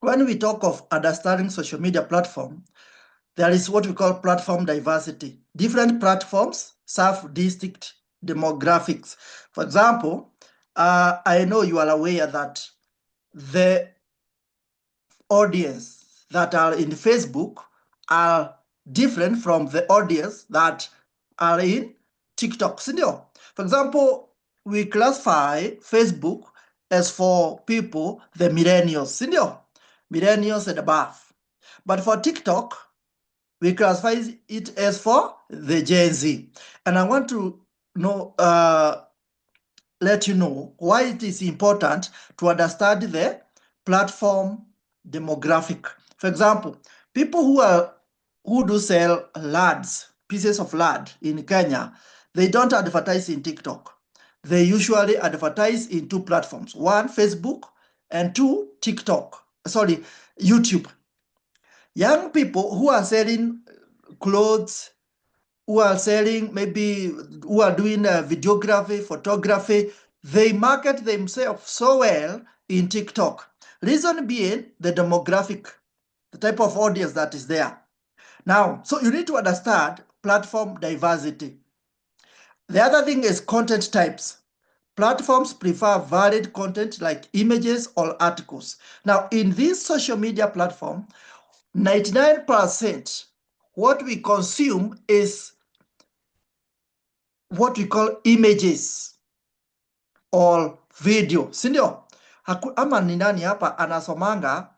when we talk of understanding social media platform, there is what we call platform diversity. Different platforms serve distinct demographics. For example, I know you are aware that the audience that are in Facebook are different from the audience that are in TikTok. For example, we classify Facebook as for people, the millennials, millennials and above. But for TikTok, we classify it as for the Gen Z. And I want to know, let you know why it is important to understand the platform demographic. For example, people who do sell lads, pieces of lard in Kenya, they don't advertise in TikTok. They usually advertise in two platforms: one, Facebook, and two, YouTube. Young people who are selling clothes, who are selling, maybe who are doing videography, photography, they market themselves so well in TikTok. Reason being the demographic, the type of audience that is there. Now, so you need to understand platform diversity. The other thing is content types. Platforms prefer varied content like images or articles. Now, in this social media platform, 99% what we consume is what we call images or video, si ndio? Ama ni nani hapa anasomanga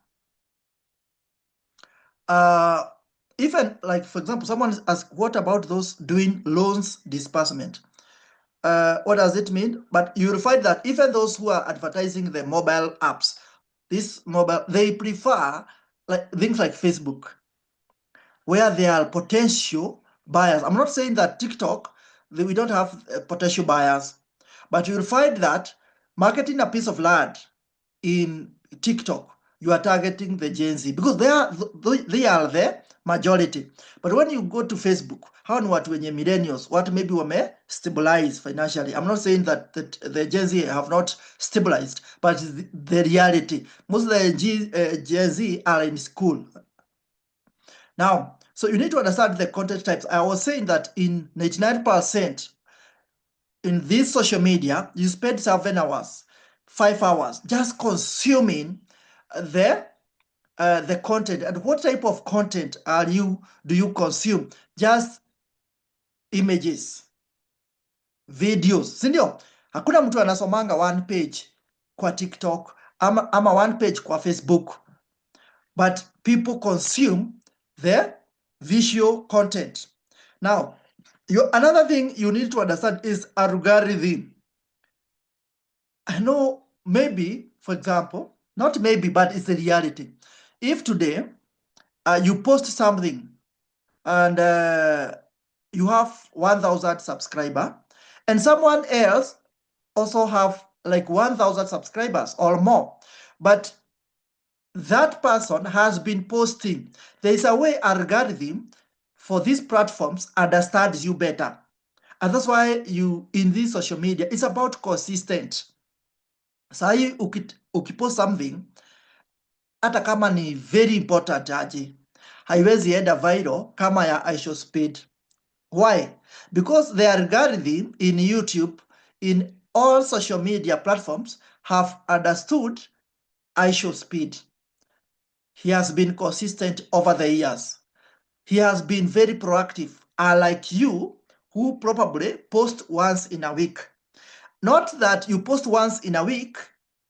even like, for example, someone asks, what about those doing loans disbursement? What does it mean? But you'll find that even those who are advertising the mobile apps, they prefer like things like Facebook, where there are potential buyers. I'm not saying that TikTok, we don't have potential buyers, but you'll find that marketing a piece of land in TikTok, you are targeting the Gen Z because they are the majority. But when you go to Facebook, how ni watu wenye millennials, what maybe wame stabilize financially. I'm not saying that the Gen Z have not stabilized, but the reality, most of the Gen Z are in school. Now, so you need to understand the content types. I was saying that in 99% in this social media, you spend 7 hours, 5 hours just consuming the content. And what type of content do you consume? Just images, videos, si ndio? Hakuna mtu anasomanga one page kwa TikTok ama one page kwa Facebook, but people consume the visual content. Now, another thing you need to understand is algorithm. I know maybe, for example, not maybe, but it's the reality. If today you post something and you have 1,000 subscribers, and someone else also have like 1,000 subscribers or more, but that person has been posting, there is a way algorithm for these platforms understands you better. And that's why you, in this social media, it's about consistent. Sahi ukipost something, hata kama ni very important aje, haiwezi enda viral kama ya I speed. Why? Because the algorithm in YouTube, in all social media platforms, have understood I speed. He has been consistent over the years. He has been very proactive, unlike you, who probably post once in a week. Not that you post once in a week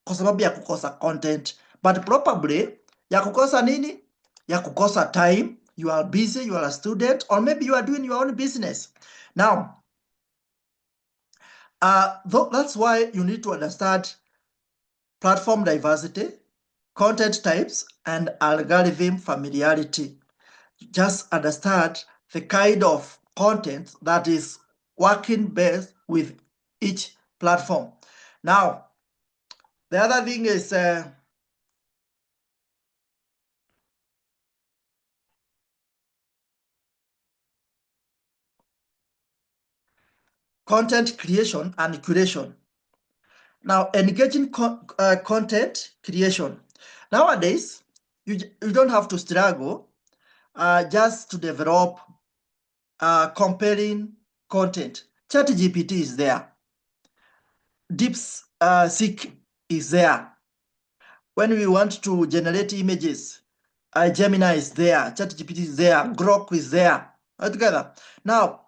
kwa sababu ya kukosa content, but probably ya kukosa nini? Ya kukosa time. You are busy, you are a student, or maybe you are doing your own business. Now, that's why you need to understand platform diversity, content types, and algorithm familiarity. Just understand the kind of content that is working best with each platform. Now, the other thing is content creation and curation. Now, engaging content creation. Nowadays, You don't have to struggle just to develop compelling content. ChatGPT is there. DeepSeek is there. When we want to generate images, Gemini is there, ChatGPT is there, Grok is there, all together. Now,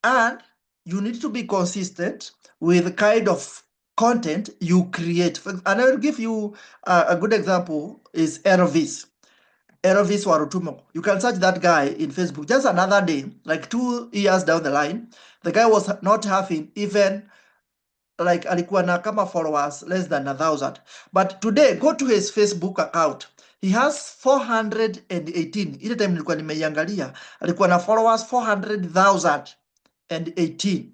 and you need to be consistent with the kind of content you create. And I will give you a good example is Elvis Warutumo. You can search that guy in Facebook. Just another day, like 2 years down the line, the guy was not having even like alikuwa na kama followers less than 1,000. But today, go to his Facebook account. He has 418. Ile time nilikuwa nimeiangalia, alikuwa na followers 400,018.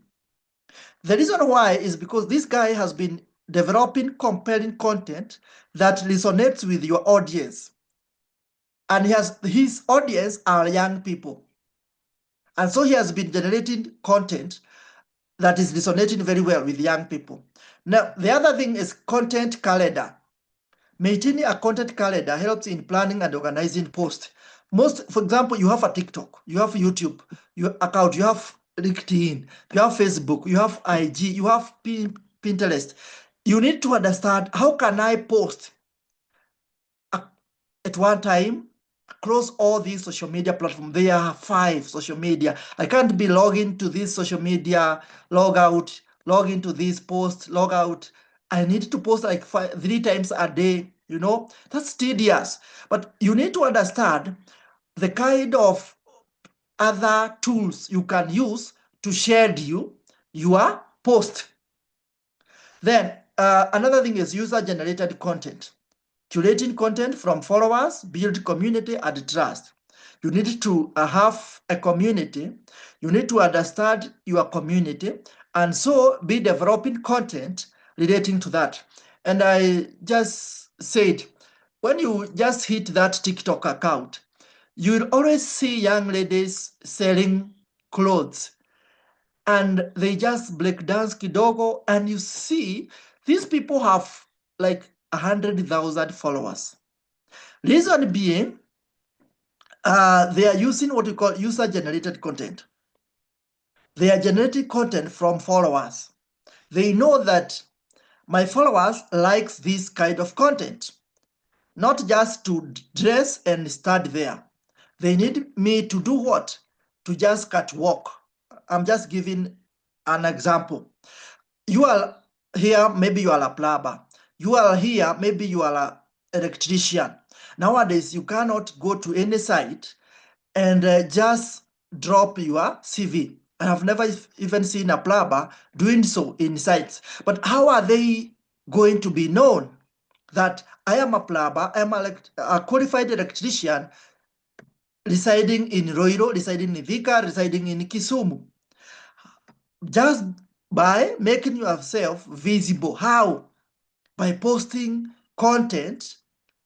The reason why is because this guy has been developing compelling content that resonates with your audience. And his audience are young people. And so he has been generating content that is resonating very well with young people. Now, the other thing is content calendar. Maintaining a content calendar helps in planning and organizing posts. For example, you have a TikTok, you have YouTube, your account, you have LinkedIn, you have Facebook, you have IG, you have Pinterest. You need to understand, how can I post at one time across all these social media platforms? There are 5 social media. I can't be logging to this social media, log out, log into this post, log out. I need to post like 3 times a day. You know, that's tedious. But you need to understand the kind of other tools you can use to schedule your post. Then another thing is user-generated content. Curating content from followers, build community and trust. You need to have a community. You need to understand your community, and so be developing content relating to that. And I just said, when you just hit that TikTok account, you'll always see young ladies selling clothes, and they just break dance kidogo, and you see these people have like 100,000 followers. Reason being, they are using what we call user-generated content. They are generating content from followers. They know that my followers likes this kind of content, not just to dress and stand there. They need me to do what? To just catwalk. I'm just giving an example. You are here, maybe you are a plumber. You are here, maybe you are an electrician. Nowadays, you cannot go to any site and just drop your CV. I have never even seen a plumber doing so in sites. But how are they going to be known that I am a plumber, I am a qualified electrician residing in Roiro, residing in Vika, residing in Kisumu? Just by making yourself visible. How? By posting content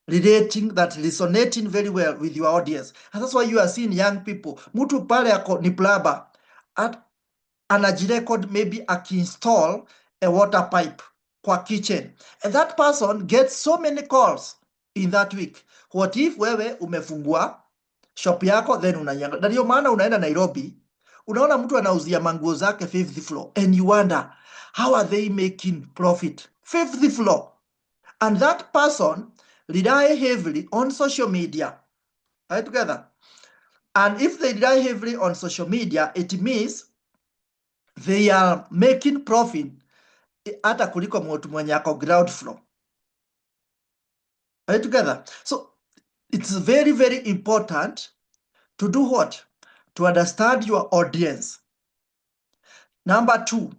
relating that resonating very well with your audience. And that's why you are seeing young people. Mtu pale ako ni plumber, anajirecord maybe akiinstall a water pipe kwa kitchen. And that person gets so many calls in that week. What if wewe umefungua shop yako then unanyanga? Na ndio maana unaenda Nairobi, unaona mtu anauzia manguo zake 5th floor, and you wonder, how are they making profit? 5th floor. And that person rely heavily on social media. Right together. And if they rely heavily on social media, it means they are making profit hata kuliko mtu mwenye ako ground floor. Right together. So it's very, very important to do what? To understand your audience. Number 2,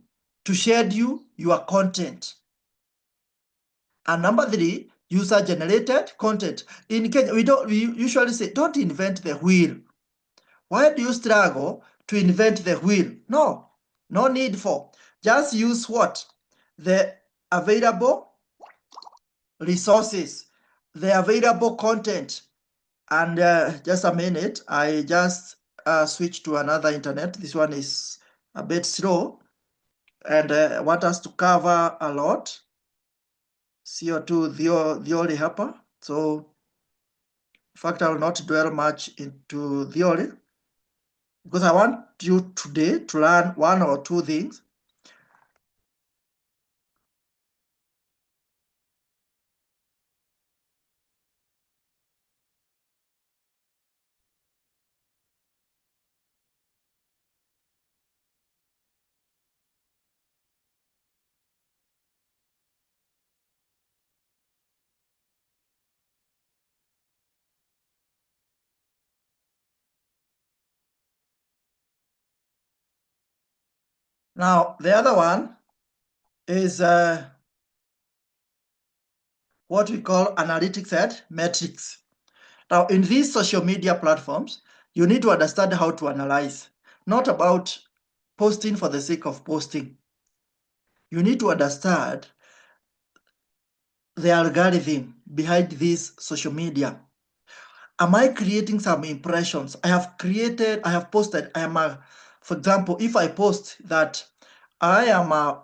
to schedule your content. And number 3, user-generated content. In Kenya, we usually say, don't invent the wheel. Why do you struggle to invent the wheel? No need for. Just use what? The available resources, the available content. And just a minute, I just switch to another internet. This one is a bit slow, and I want us to cover a lot. CO2 ndio hapa. So In fact, I will not dwell much into theory because I want you today to learn one or two things. Now, the other one is what we call analytics and metrics. Now, in these social media platforms, you need to understand how to analyze, not about posting for the sake of posting. You need to understand the algorithm behind this social media. Am I creating some impressions? I have posted, for example, if I post that I am a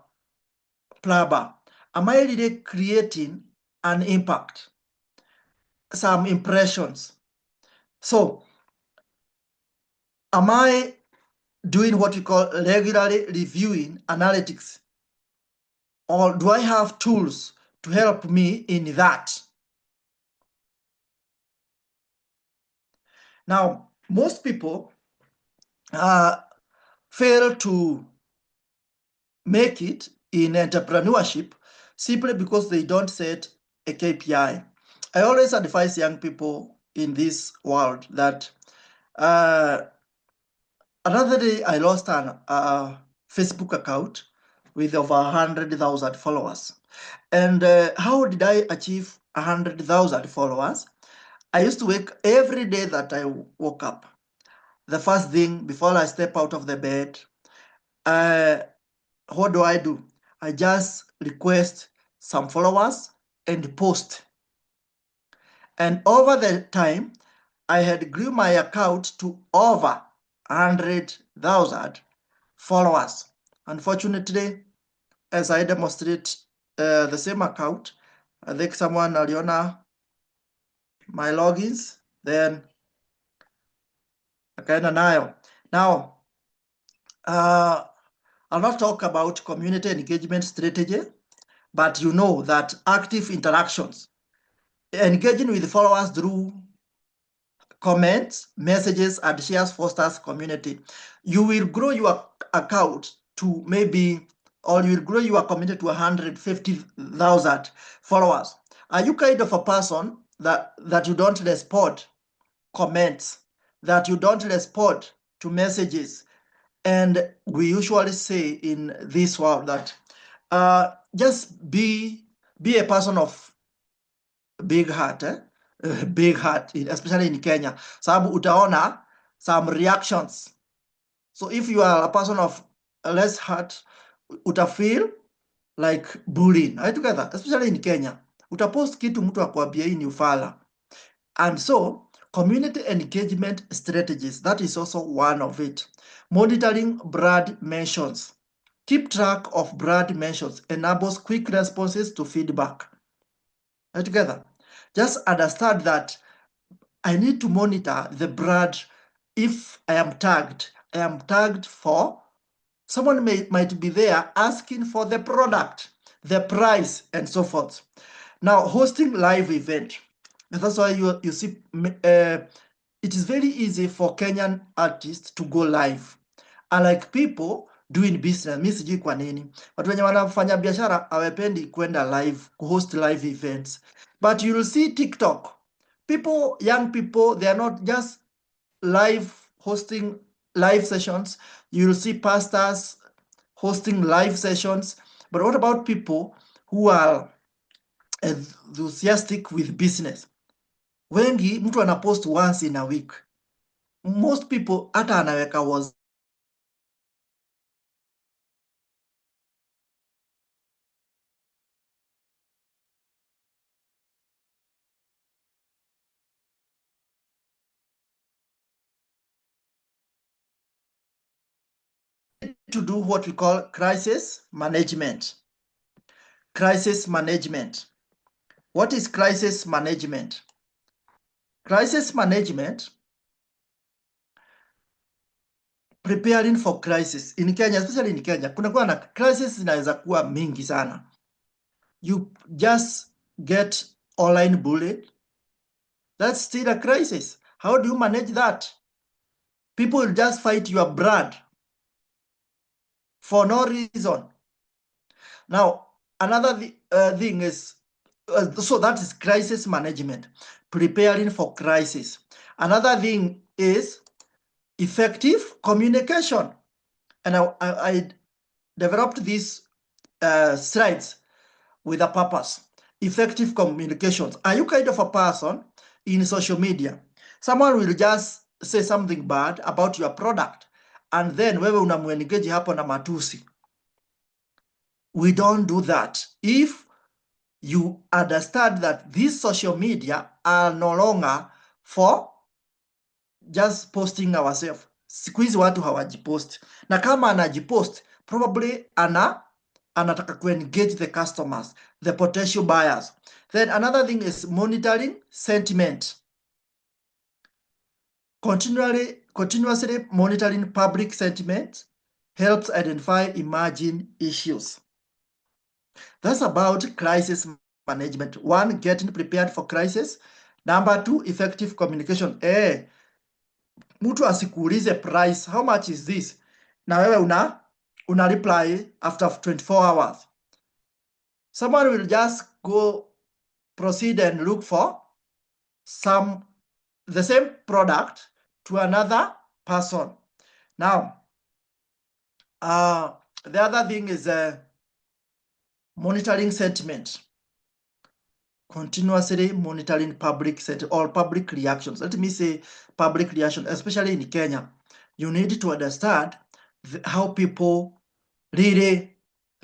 plumber, am I really creating an impact? Some impressions. So, am I doing what we call regularly reviewing analytics? Or do I have tools to help me in that? Now, most people fail to make it in entrepreneurship simply because they don't set a KPI. I always advise young people in this world that another day I lost an Facebook account with over 100,000 followers. And how did I achieve 100,000 followers? I used to wake every day that I woke up. The first thing before I step out of the bed, what do? I just request some followers and post. And over the time, I had grew my account to over 100,000 followers. Unfortunately, as I demonstrate the same account, I think someone aliona my logins, then akaenda nayo. Now, I'll not talk about community engagement strategy, but you know that active interactions, engaging with followers through comments, messages, and shares fosters community. You will grow your account to maybe, or you will grow your community to 150,000 followers. Are you kind of a person that you don't respond comments, that you don't respond to messages? And we usually say in this world that just be a person of big heart, big heart, especially in Kenya, sababu utaona some reactions. So if you are a person of less heart, utafeel like bullying. Are you together? Especially in Kenya, utapost kitu mtu akwambia hii ni ufala. And so community engagement strategies, that is also one of it. Monitoring brand mentions. Keep track of brand mentions enables quick responses to feedback. Are you together? Just understand that I need to monitor the brand. If I am tagged for, someone might be there asking for the product, the price, and so forth. Now, hosting live event. And that's why you see, it is very easy for Kenyan artists to go live. Unlike people doing business, mi sijui kwa nini. Watu wenye wanafanya biashara hawapendi kwenda live, host live events. But you'll see TikTok. Young people, they are not just hosting live sessions. You'll see pastors hosting live sessions. But what about people who are enthusiastic with business? Wengi mtu anapost once in a week. Most people hata anaweka was to do what we call crisis management. Crisis management. What is crisis management? Crisis management, preparing for crisis. In Kenya, especially in Kenya, kunakuwa na crisis zinaweza kuwa mingi sana. You just get online bullied. That's still a crisis. How do you manage that? People will just fight your brand for no reason. Now, another thing is, so that is crisis management, preparing for crisis. Another thing is effective communication. And I developed these slides with a purpose. Effective communications. Are you kind of a person in social media? Someone will just say something bad about your product, and then wewe unamuengage hapo na matusi. We don't do that. If you understand that these social media are no longer for just posting ourselves. Siku hizi watu hawajipost, na kama anajipost probably anataka kuengage the customers, the potential buyers. Then another thing is monitoring sentiment. Continuously monitoring public sentiment helps identify emerging issues. That's about crisis management. One, getting prepared for crisis. Number two, effective communication. Mtu asikuulize price, how much is this? Na wewe una reply after 24 hours. Someone will just go proceed and look for the same product to another person. Now, the other thing is monitoring sentiment. Continuously monitoring public sentiment or public reactions. Let me say public reaction, especially in Kenya. You need to understand how people really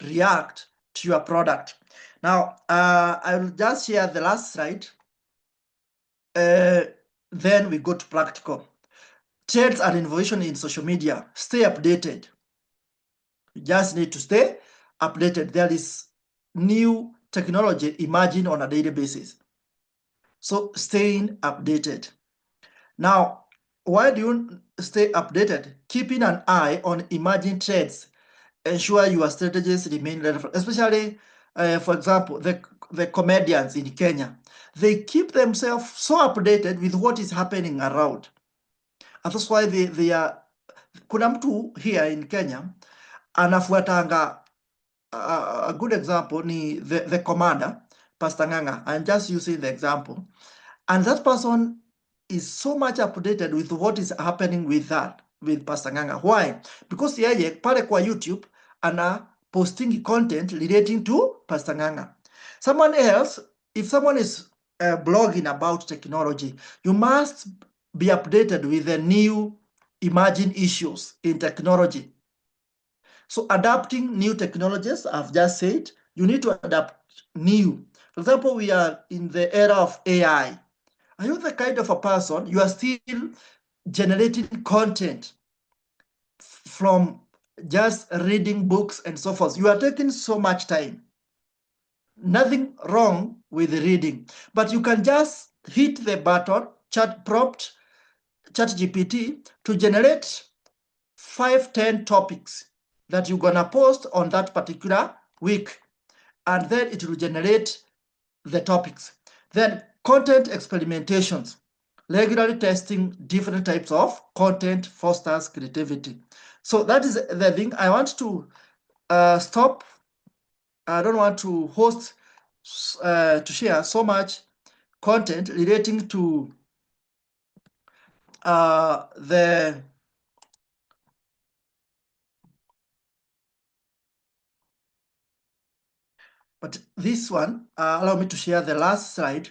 react to your product. Now, I will just share the last slide. Then we go to practical. Trends and innovation in social media. Stay updated. You just need to stay updated. There is new technology emerging on a daily basis. So staying updated. Now, why do you stay updated? Keeping an eye on emerging trends. Ensure your strategies remain relevant, especially, for example, the comedians in Kenya. They keep themselves so updated with what is happening around. And that's why they are. Kuna mtu here in Kenya anafuatanga. A good example ni the commander, Pastor Nganga. I'm just using the example. And that person is so much updated with what is happening with Pastor Nganga. Why? Because yeye pale kwa YouTube ana posting content relating to Pastor Nganga. Someone else, if someone is blogging about technology, you must be updated with the new emerging issues in technology. So adapting new technologies, I've just said, you need to adapt new. For example, we are in the era of AI. Are you the kind of a person, you are still generating content from just reading books and so forth? You are taking so much time. Nothing wrong with reading, but you can just hit the button, prompt ChatGPT to generate 5-10 topics that you're gonna post on that particular week, and then it will generate the topics. Then content experimentations, regularly testing different types of content fosters creativity. So that is the thing. I want to stop. I don't want to host to share so much content relating to but this one, allow me to share the last slide,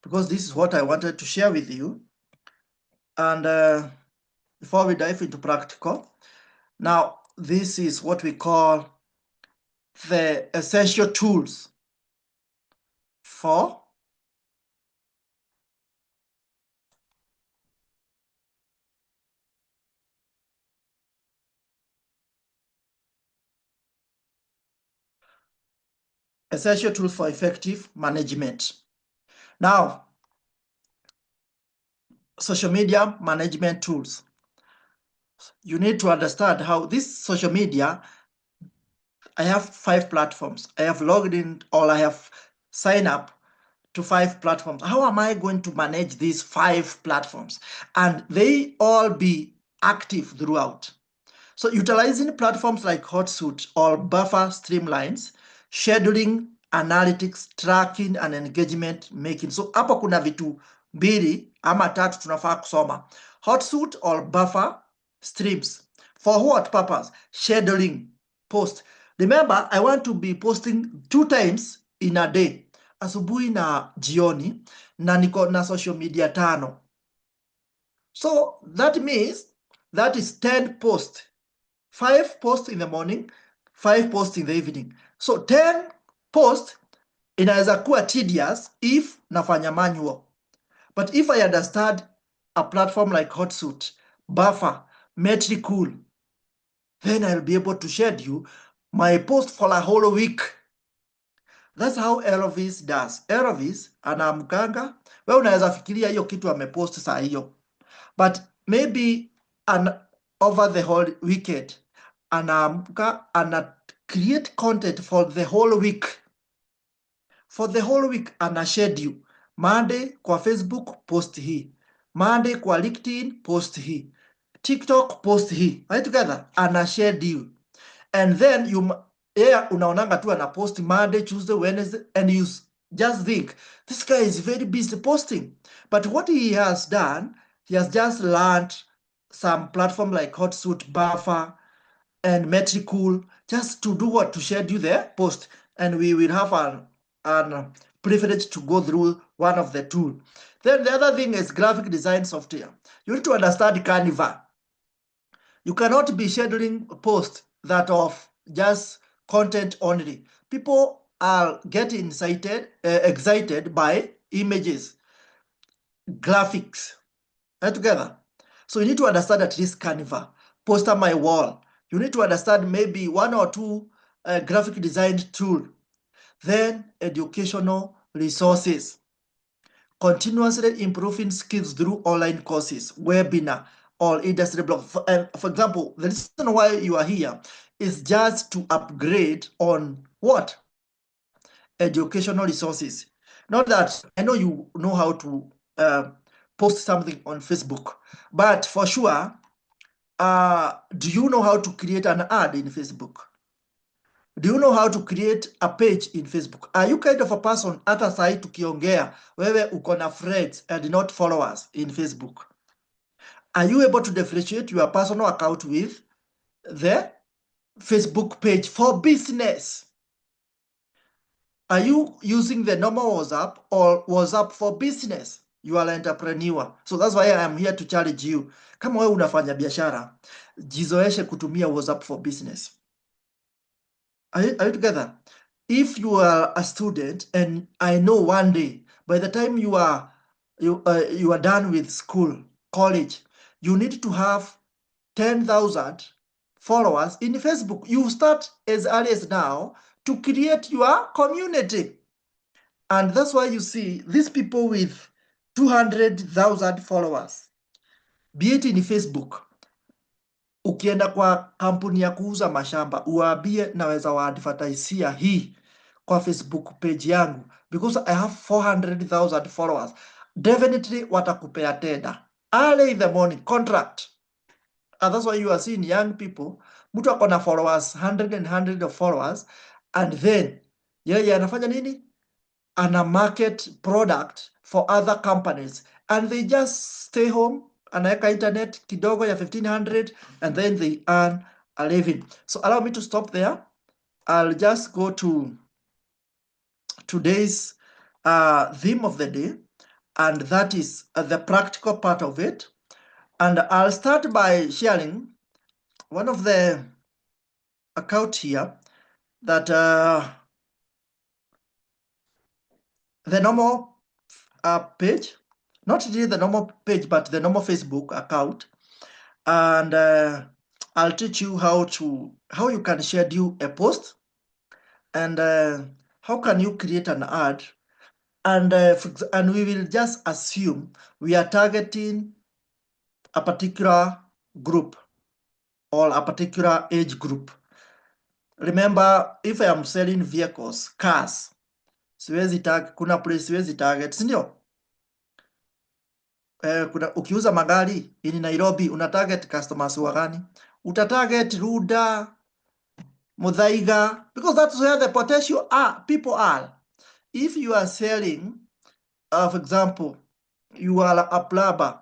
because this is what I wanted to share with you. And before we dive into practical, now this is what we call the essential tools for effective management. Now, social media management tools. You need to understand how this social media, I have 5 platforms. I have logged in, or I have signed up to 5 platforms. How am I going to manage these 5 platforms? And they all be active throughout. So utilizing platforms like Hotsuite or Buffer streamlines, scheduling, analytics, tracking and engagement making. So hapa kuna vitu mbili ama tatu tunafaa kusoma. Hotsuite or Buffer streams. For what purpose? Scheduling, post. Remember, I want to be posting 2 times in a day. Asubuhi na jioni, na niko na social media 5. So that means that is 10 posts. 5 posts in the morning, 5 posts in the evening. So 10 posts inaweza kuwa tedious if nafanya manual. But if I understand a platform like Hotsuite, Buffer, Metricool, then I'll be able to schedule my post for a whole week. That's how Elvis does. Elvis anaamkanga, wewe unaweza fikiria hiyo kitu amepost saa hiyo. But maybe over the whole weekend, anaamka ana create content for the whole week. For the whole week ana schedule. Monday kwa Facebook post hii. Monday kwa LinkedIn post hii. TikTok post hii. Right together? Ana schedule. And then unaonanga tu ana post Monday, Tuesday, Wednesday, and you just think, this guy is very busy posting. But what he has done, he has just learned some platform like Hotsuite, Buffer, and Metricool, just to do what? To schedule the post. And we will have an privilege to go through one of the two. Then the other thing is graphic design software. You need to understand Canva. You cannot be scheduling posts that of just content only. People are getting excited by images, graphics, right together. So you need to understand at least Canva, poster my wall. You need to understand maybe 1 or 2 graphic design tool. Then educational resources. Continuously improving skills through online courses, webinar, or industry blog. For example, the reason why you are here is just to upgrade on what? Educational resources. Not that I know you know how to post something on Facebook, but for sure, do you know how to create an ad in Facebook? Do you know how to create a page in Facebook? Are you kind of a person, hata sahi tukiongea, wewe uko na friends and not followers in Facebook? Are you able to differentiate your personal account with the Facebook page for business? Are you using the normal WhatsApp or WhatsApp for business? You are an entrepreneur. So that's why I am here to challenge you. Kama wewe unafanya biashara, jizoeshe kutumia WhatsApp for business. Are you together? If you are a student, and I know one day, by the time you are done with school, college, you need to have 10,000 followers in Facebook. You start as early as now to create your community. And that's why you see these people with 200,000 followers, be it in Facebook. Ukienda kwa kampuni ya kuuza mashamba, uwaambie naweza waadvertisia hii kwa Facebook page yangu because I have 400,000 followers. Definitely watakupea tenda. Early in the morning, contract. And that's why you are seeing young people, mtu ako na followers, 100 of followers, and then yeye anafanya nini? Ana market product for other companies, and they just stay home, anaweka internet kidogo ya 1500, and then they earn a living. So allow me to stop there. I'll just go to today's theme of the day, and that is the practical part of it. And I'll start by sharing one of the account here that the normal page, not really the normal page, but the normal Facebook account. And I'll teach you how you can schedule a post, and how can you create an ad. And we will just assume we are targeting a particular group or a particular age group. Remember, if I am selling vehicles, cars, kuna place siwezi target, si ndio? Ukiuza magari in Nairobi una target customers wa gani? Utatarget Ruda, Muthaiga, because that's where the potential people are. If you are selling, for example, you are a plumber,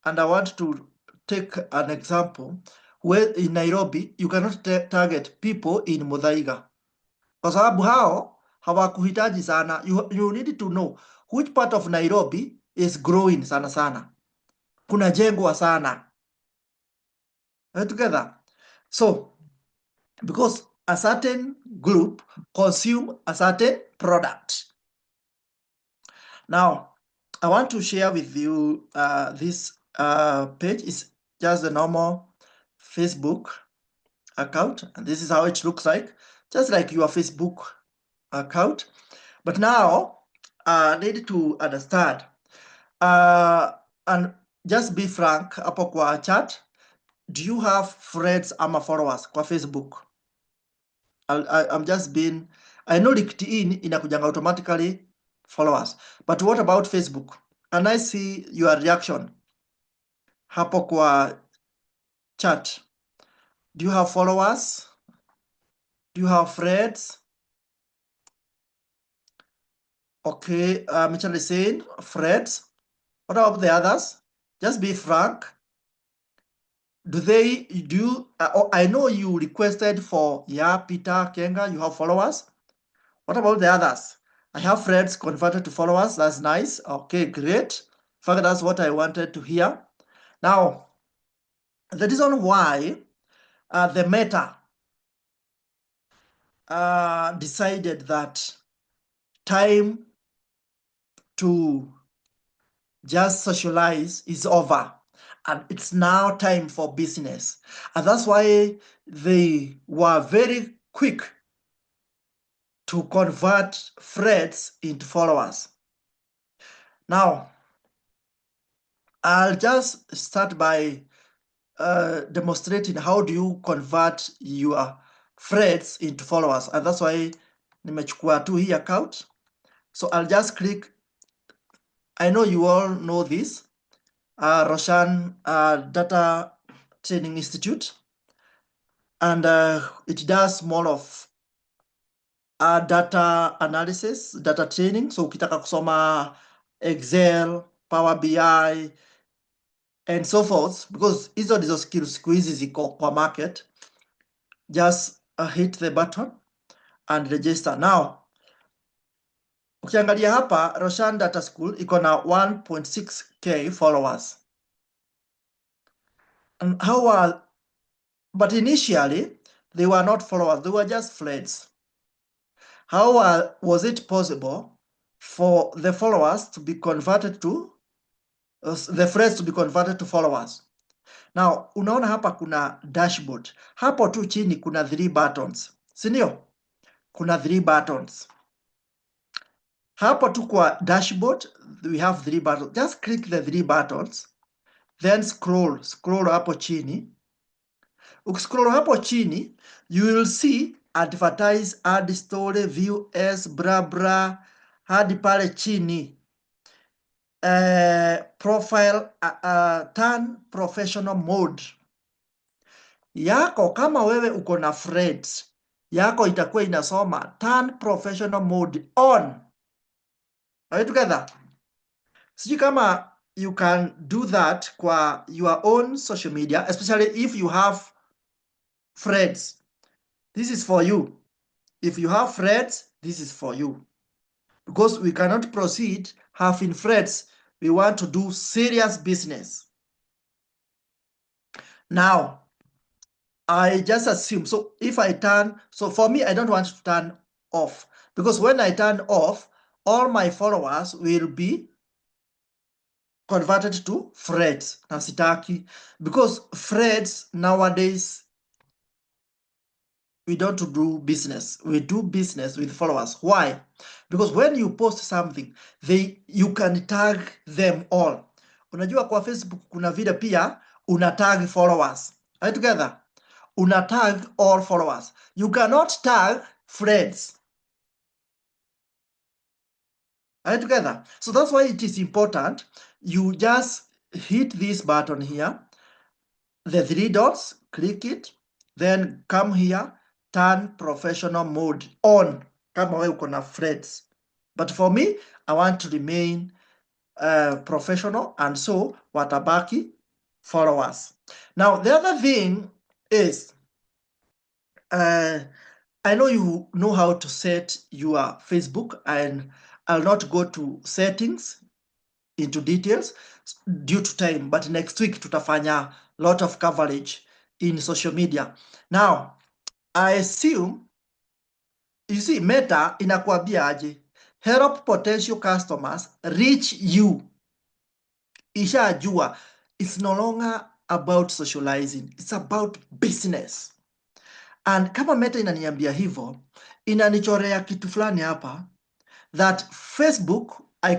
and I want to take an example where in Nairobi you cannot target people in Muthaiga kwa sababu hao hawakuhitaji sana. You need to know which part of Nairobi is growing sana sana, kuna jengwa sana. Are you together? So because a certain group consume a certain product. Now I want to share with you this page is just a normal Facebook account, and this is how it looks like, just like your Facebook account. But now I need to understand and just be frank, hapo kwa chat, do you have friends ama followers kwa Facebook? I'm just being, I know LinkedIn inakujanga automatically followers, but what about Facebook? Can I see your reaction hapo kwa chat? Do you have followers? Do you have friends? Okay, Mitchell is saying friends. What about the others? Just be frank. Do I know you requested for Peter Kenga, you have followers. What about the others? I have friends converted to followers. That's nice. Okay, great. In fact, that's what I wanted to hear. Now, the reason why the Meta decided that time to just socialize is over and it's now time for business. And that's why they were very quick to convert friends into followers. Now, I'll just start by demonstrating how do you convert your friends into followers, and that's why nimechukua tu hii account. So I'll just click. I know you all know this, Roshan Data Training Institute, and it does more of data analysis, data training. So ukitaka kusoma Excel, Power BI, and so forth, because hizo ndizo skills siku hizi ziko kwa market, just hit the button and register. Now ukiangalia hapa Roshan Data School iko na 1.6k followers. And but initially they were not followers, they were just friends. How was it possible for the followers to be converted to the friends to be converted to followers? Now unaona hapa kuna dashboard, hapo tu chini kuna 3 buttons, si ndio? Kuna 3 buttons hapo tu kwa dashboard. We have 3 buttons. Just click the 3 buttons, then scroll hapo chini. Ukiscroll hapo chini, you will see advertise, add story, view as, bra bra, hadi pale chini profile, turn professional mode yako. Kama wewe uko na friends yako itakuwa inasoma turn professional mode on. Are you together? Sijui kama you can do that kwa your own social media, especially if you have friends. This is for you. If you have friends, this is for you. Because we cannot proceed having friends. We want to do serious business. Now, I just assume, so if I turn, so for me, I don't want to turn off. Because when I turn off, all my followers will be converted to friends. Na sitaki. Because friends nowadays, we don't do business. We do business with followers. Why? Because when you post something, you can tag them all. Unajua kwa Facebook kuna vile pia una tag followers. Are you together? Una tag all followers. You cannot tag friends. Are you together? So that's why it is important. You just hit this button here, the three dots, click it, then come here, turn professional mode on. Kama wewe uko na friends. But for me, I want to remain professional, and so watabaki followers. Now, the other thing is, I know you know how to set your Facebook, and I'll not go to settings into details due to time, but next week tutafanya lot of coverage in social media. Now, I assume, you see, Meta inakuambia aje, help potential customers reach you. Ishajua, it's no longer about socializing, it's about business. And kama Meta inaniambia hivyo, inanichorea kitu fulani hapa, that Facebook, I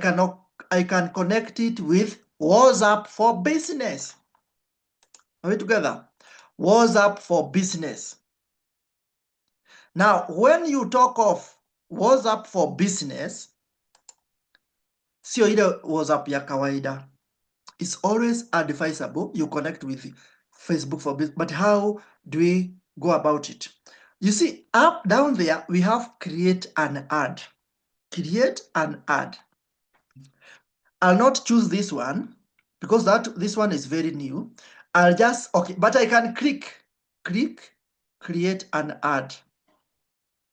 can connect it with WhatsApp for business. Are we together? WhatsApp for business. Now, when you talk of WhatsApp for business, sio ile WhatsApp ya kawaida. It's always advisable you connect with Facebook for business. But how do we go about it? You see, down there, we have create an ad. Create an ad. I'll not choose this one because this one is very new. I'll just, okay, but I can click, create an ad.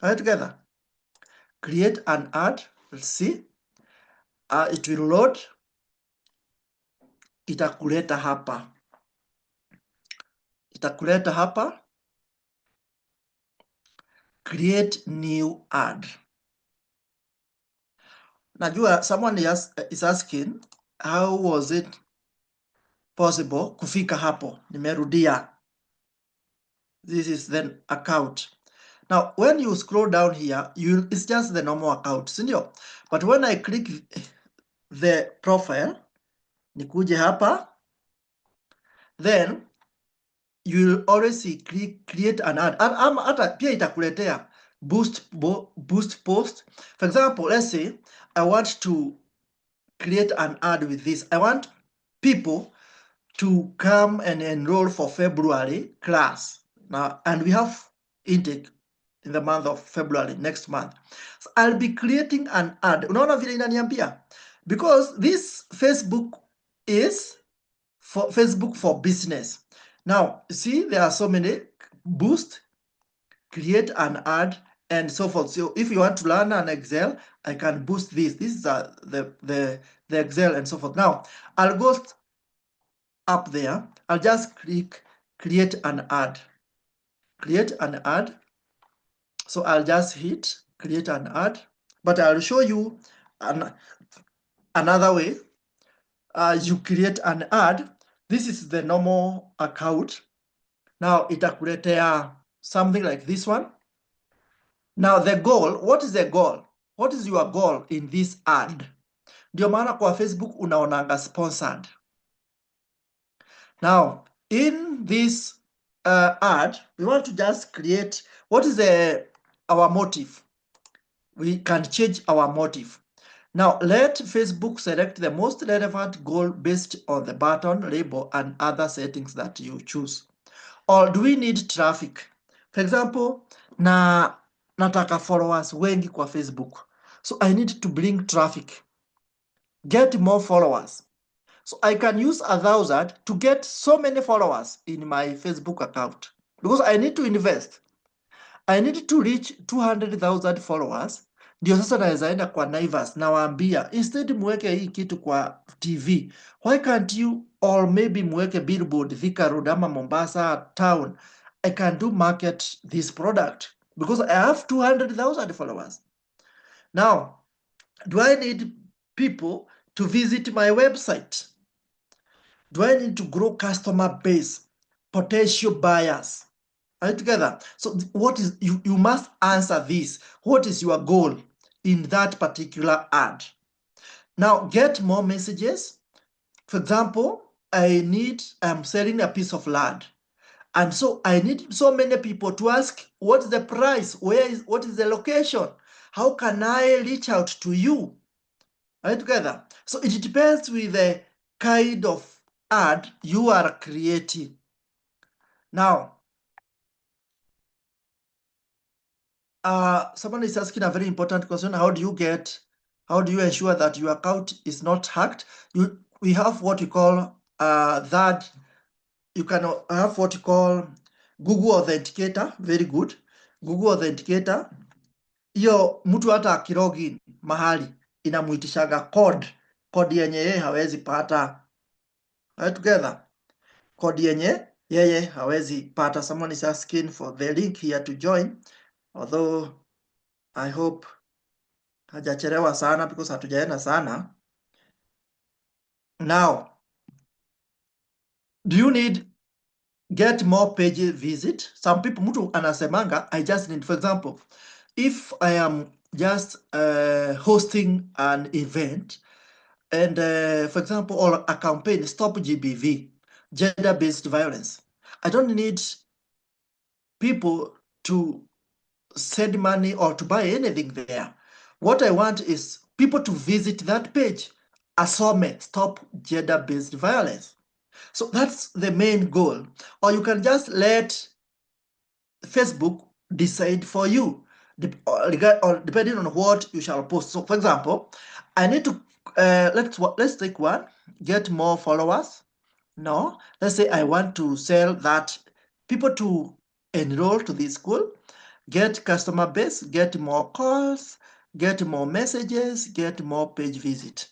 Are you together? Create an ad. Let's see. It will load. Itakuleta hapa. Itakuleta hapa. Create new ad. Najua someone is asking, how was it possible kufika hapo? Nimerudia. This is then account. Now, when you scroll down here, it's just the normal account, sindio? But when I click the profile, nikuje hapa, then you'll always see create an ad. Hata pia itakuletea boost post. For example, let's say I want to create an ad with this. I want people to come and enroll for February class. Now, and we have intake in the month of February, next month. So I'll be creating an ad. Unaona vile inaniambia? Because this Facebook is for Facebook for business. Now, see, there are so many boost, create an ad, and so forth. So if you want to learn an Excel, I can boost this. This is the Excel and so forth. Now, I'll go up there. I'll just click create an ad. Create an ad. So I'll just hit create an ad, but I'll show you another way. You create an ad. This is the normal account. Now itakuletea something like this one. Now the goal, what is the goal? What is your goal in this ad? Ndio maana kwa Facebook unaonanga sponsored. Now in this ad, we want to just create, what is our motive? We can change our motive. Now, let Facebook select the most relevant goal based on the button, label, and other settings that you choose. Or do we need traffic? For example, nataka followers wengi kwa Facebook. So I need to bring traffic. Get more followers. So I can use 1,000 to get so many followers in my Facebook account. Because I need to invest. I need to reach 200,000 followers. Ndio sasa naweza enda kwa Naivas nawaambia, instead muweke hii kitu kwa TV, why can't you, or maybe muweke billboard Thika Road ama Mombasa town. I can do market this product because I have 200,000 followers. Now, do I need people to visit my website? Do I need to grow customer base, potential buyers? Are you together? So what is you must answer this. What is your goal in that particular ad? Now get more messages. For example, I'm selling a piece of land. And so I need so many people to ask, what is the price? What is the location? How can I reach out to you? Are you together? So it depends with the kind of ad you are creating. Now, someone is asking a very important question. How do you ensure that your account is not hacked? We have what you call that. You can have what you call Google Authenticator. Very good. Google Authenticator. Hiyo mtu hata akilogin mahali inamuitishaga code yenye yeye hawezi pata. Right together. Code yenye yeye hawezi pata. Someone is asking for the link here to join, although I hope hajachelewa sana because hatujaenda sana. Now, do you need get more page visit? Some people, mtu anasemanga, I just need, for example, if I am just hosting an event and for example, or a campaign, stop GBV, gender-based violence. I don't need people to send money or to buy anything there. What I want is people to visit that page. Asome, stop gender-based violence. So that's the main goal. Or you can just let Facebook decide for you, depending on what you shall post. So for example, I need to, let's take one, get more followers. No, let's say I want to sell that, people to enroll to this school, get customer base, get more calls, get more messages, get more page visit.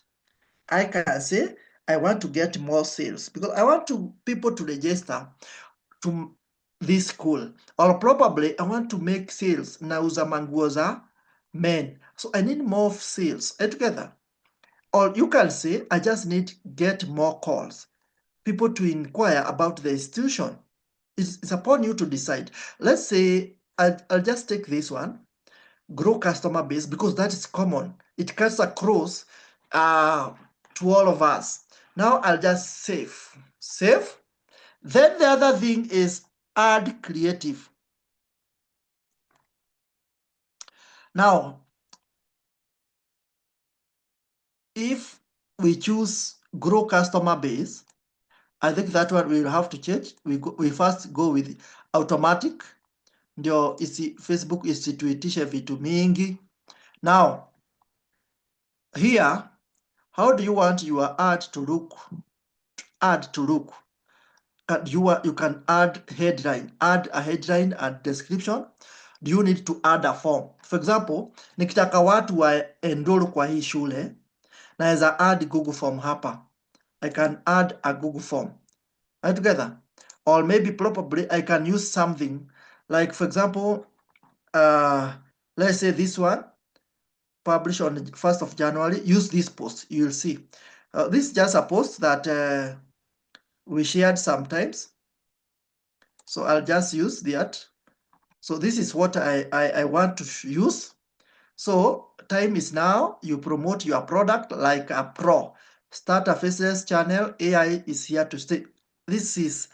I can say I want to get more sales because I want people to register to this school, or probably I want to make sales nauza manguo za men, so I need more sales together. Or you can say I just need get more calls, people to inquire about the institution. It's upon you to decide. Let's say I'll just take this one, grow customer base, because that is common. It cuts across to all of us. Now I'll just save. Then the other thing is add creative. Now, if we choose grow customer base, I think that one we will have to change. We first go with automatic, ndio Facebook isituitishe vitu mingi. Now, here, how do you want your ad to look? You can add a headline and description. Do you need to add a form? For example, nikitaka watu wa enroll kwa hii shule, naweza add Google form hapa. I can add a Google form. Right together? Or maybe probably I can use something like, for example, let's say this one, published on the 1st of January, use this post, you'll see. This is just a post that we shared sometimes. So I'll just use that. So this is what I want to use. So time is now. You promote your product like a pro. Start a faceless channel. AI is here to stay. This is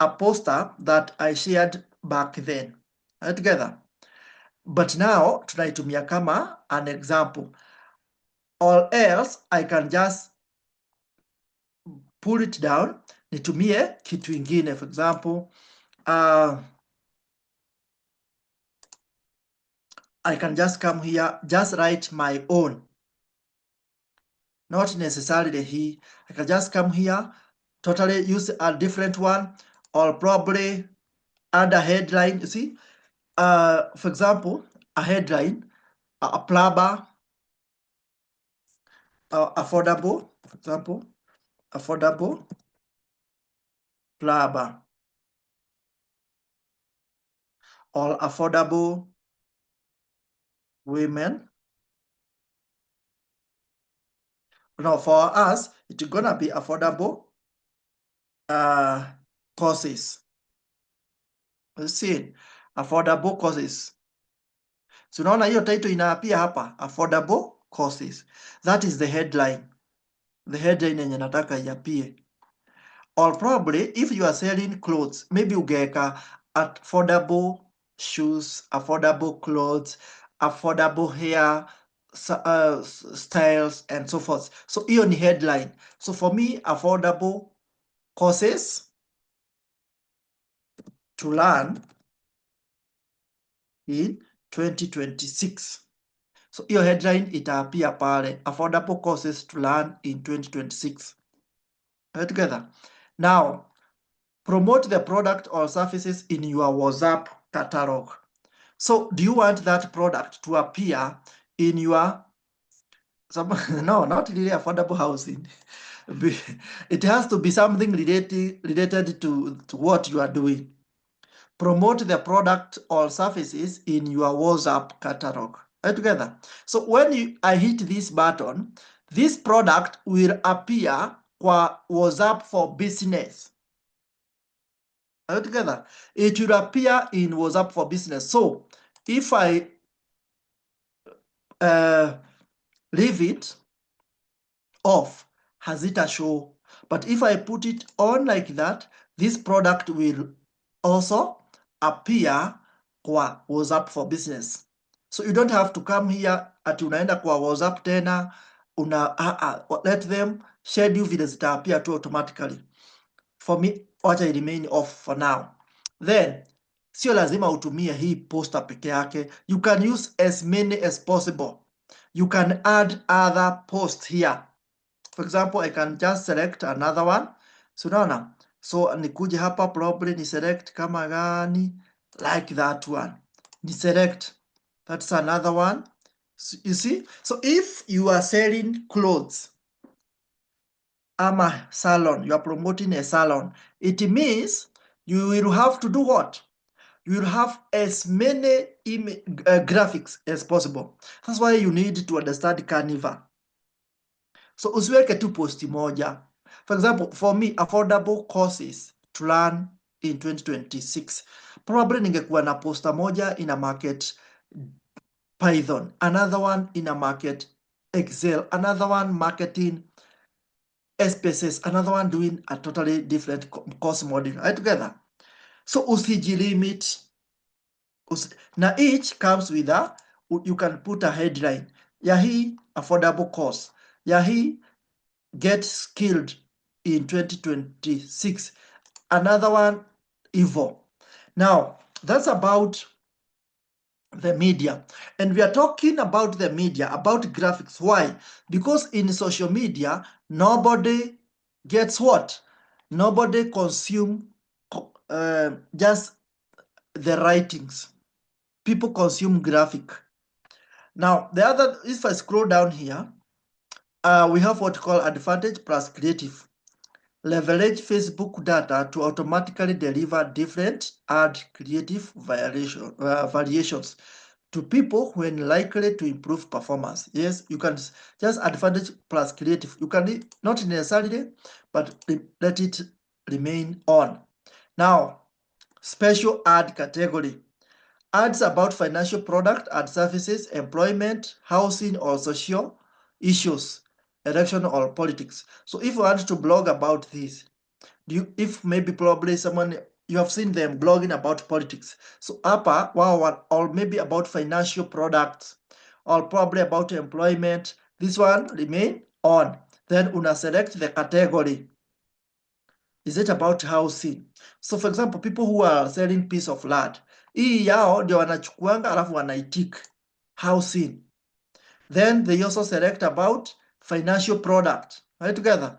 a poster that I shared back then. Together. But now tunaitumia kama an example. Or else I can just pull it down, nitumie kitu ingine. For example, I can just come here, just write my own. Not necessarily he. I can just come here, totally use a different one, or probably add a headline. You see, for example, a headline, a plumber, affordable. For example, affordable plumber, or affordable women. Now, for us, it's gonna be affordable courses. See, affordable courses. So unaona hiyo title inaapia hapa, affordable courses. That is the headline. The headline yenye nataka iapie. Or probably if you are selling clothes, maybe ugeka affordable shoes, affordable clothes, affordable hair styles and so forth. So hiyo ni headline. So for me, affordable courses to learn in 2026. So hiyo headline itaapia pale, affordable courses to learn in 2026. Right together. Now, promote the product or services in your WhatsApp catalog. So do you want that product to appear in your no, not really affordable housing. It has to be something related to what you are doing. Promote the product or services in your WhatsApp catalog. Right together. So when I hit this button, this product will appear kwa WhatsApp for business. Right together. It will appear in WhatsApp for business. So if I leave it off, hazita show. But if I put it on like that, this product will also appear kwa WhatsApp for business. So you don't have to come here ati unaenda kwa WhatsApp tena let them schedule vile zitaapia tu automatically. For me, wacha remain off for now. Then sio lazima utumie hii poster peke yake. You can use as many as possible. You can add other posts here. For example, I can just select another one. So unaona? So nikuje hapa probably ni select kama gani, like that one. Ni select. That's another one. So, you see? So if you are selling clothes, ama salon, you are promoting a salon, it means you will have to do what? You will have as many graphics as possible. That's why you need to understand Canva. So usiweke tu posti moja. For example, for me, affordable courses to learn in 2026. Probably ningekuwa na poster moja in a market Python, another one in a market Excel, another one marketing SPSS, another one doing a totally different course module, right together. So usijilimit. Na each comes with you can put a headline. Ya hii affordable course. Ya hii get skilled in 2026. Another one, Evo. Now, that's about the media. And we are talking about the media, about graphics. Why? Because in social media, nobody gets what? Nobody consume just the writings. People consume graphic. Now, the other, if I scroll down here, we have what we call advantage plus creative. Leverage Facebook data to automatically deliver different ad creative variations to people when likely to improve performance. Yes, you can just advantage plus creative. You can not necessarily, but let it remain on. Now, special ad category. Ads about financial product and services, employment, housing, or social issues, election or politics. So if you want to blog about this, if maybe probably someone you have seen them blogging about politics, so hapa wow, or maybe about financial products, or probably about employment, this one remain on. Then una select the category. Is it about housing? So for example, people who are selling piece of land, hii yao ndio wanachukuanga alafu wanaitik housing. Then they also select about financial product, right together.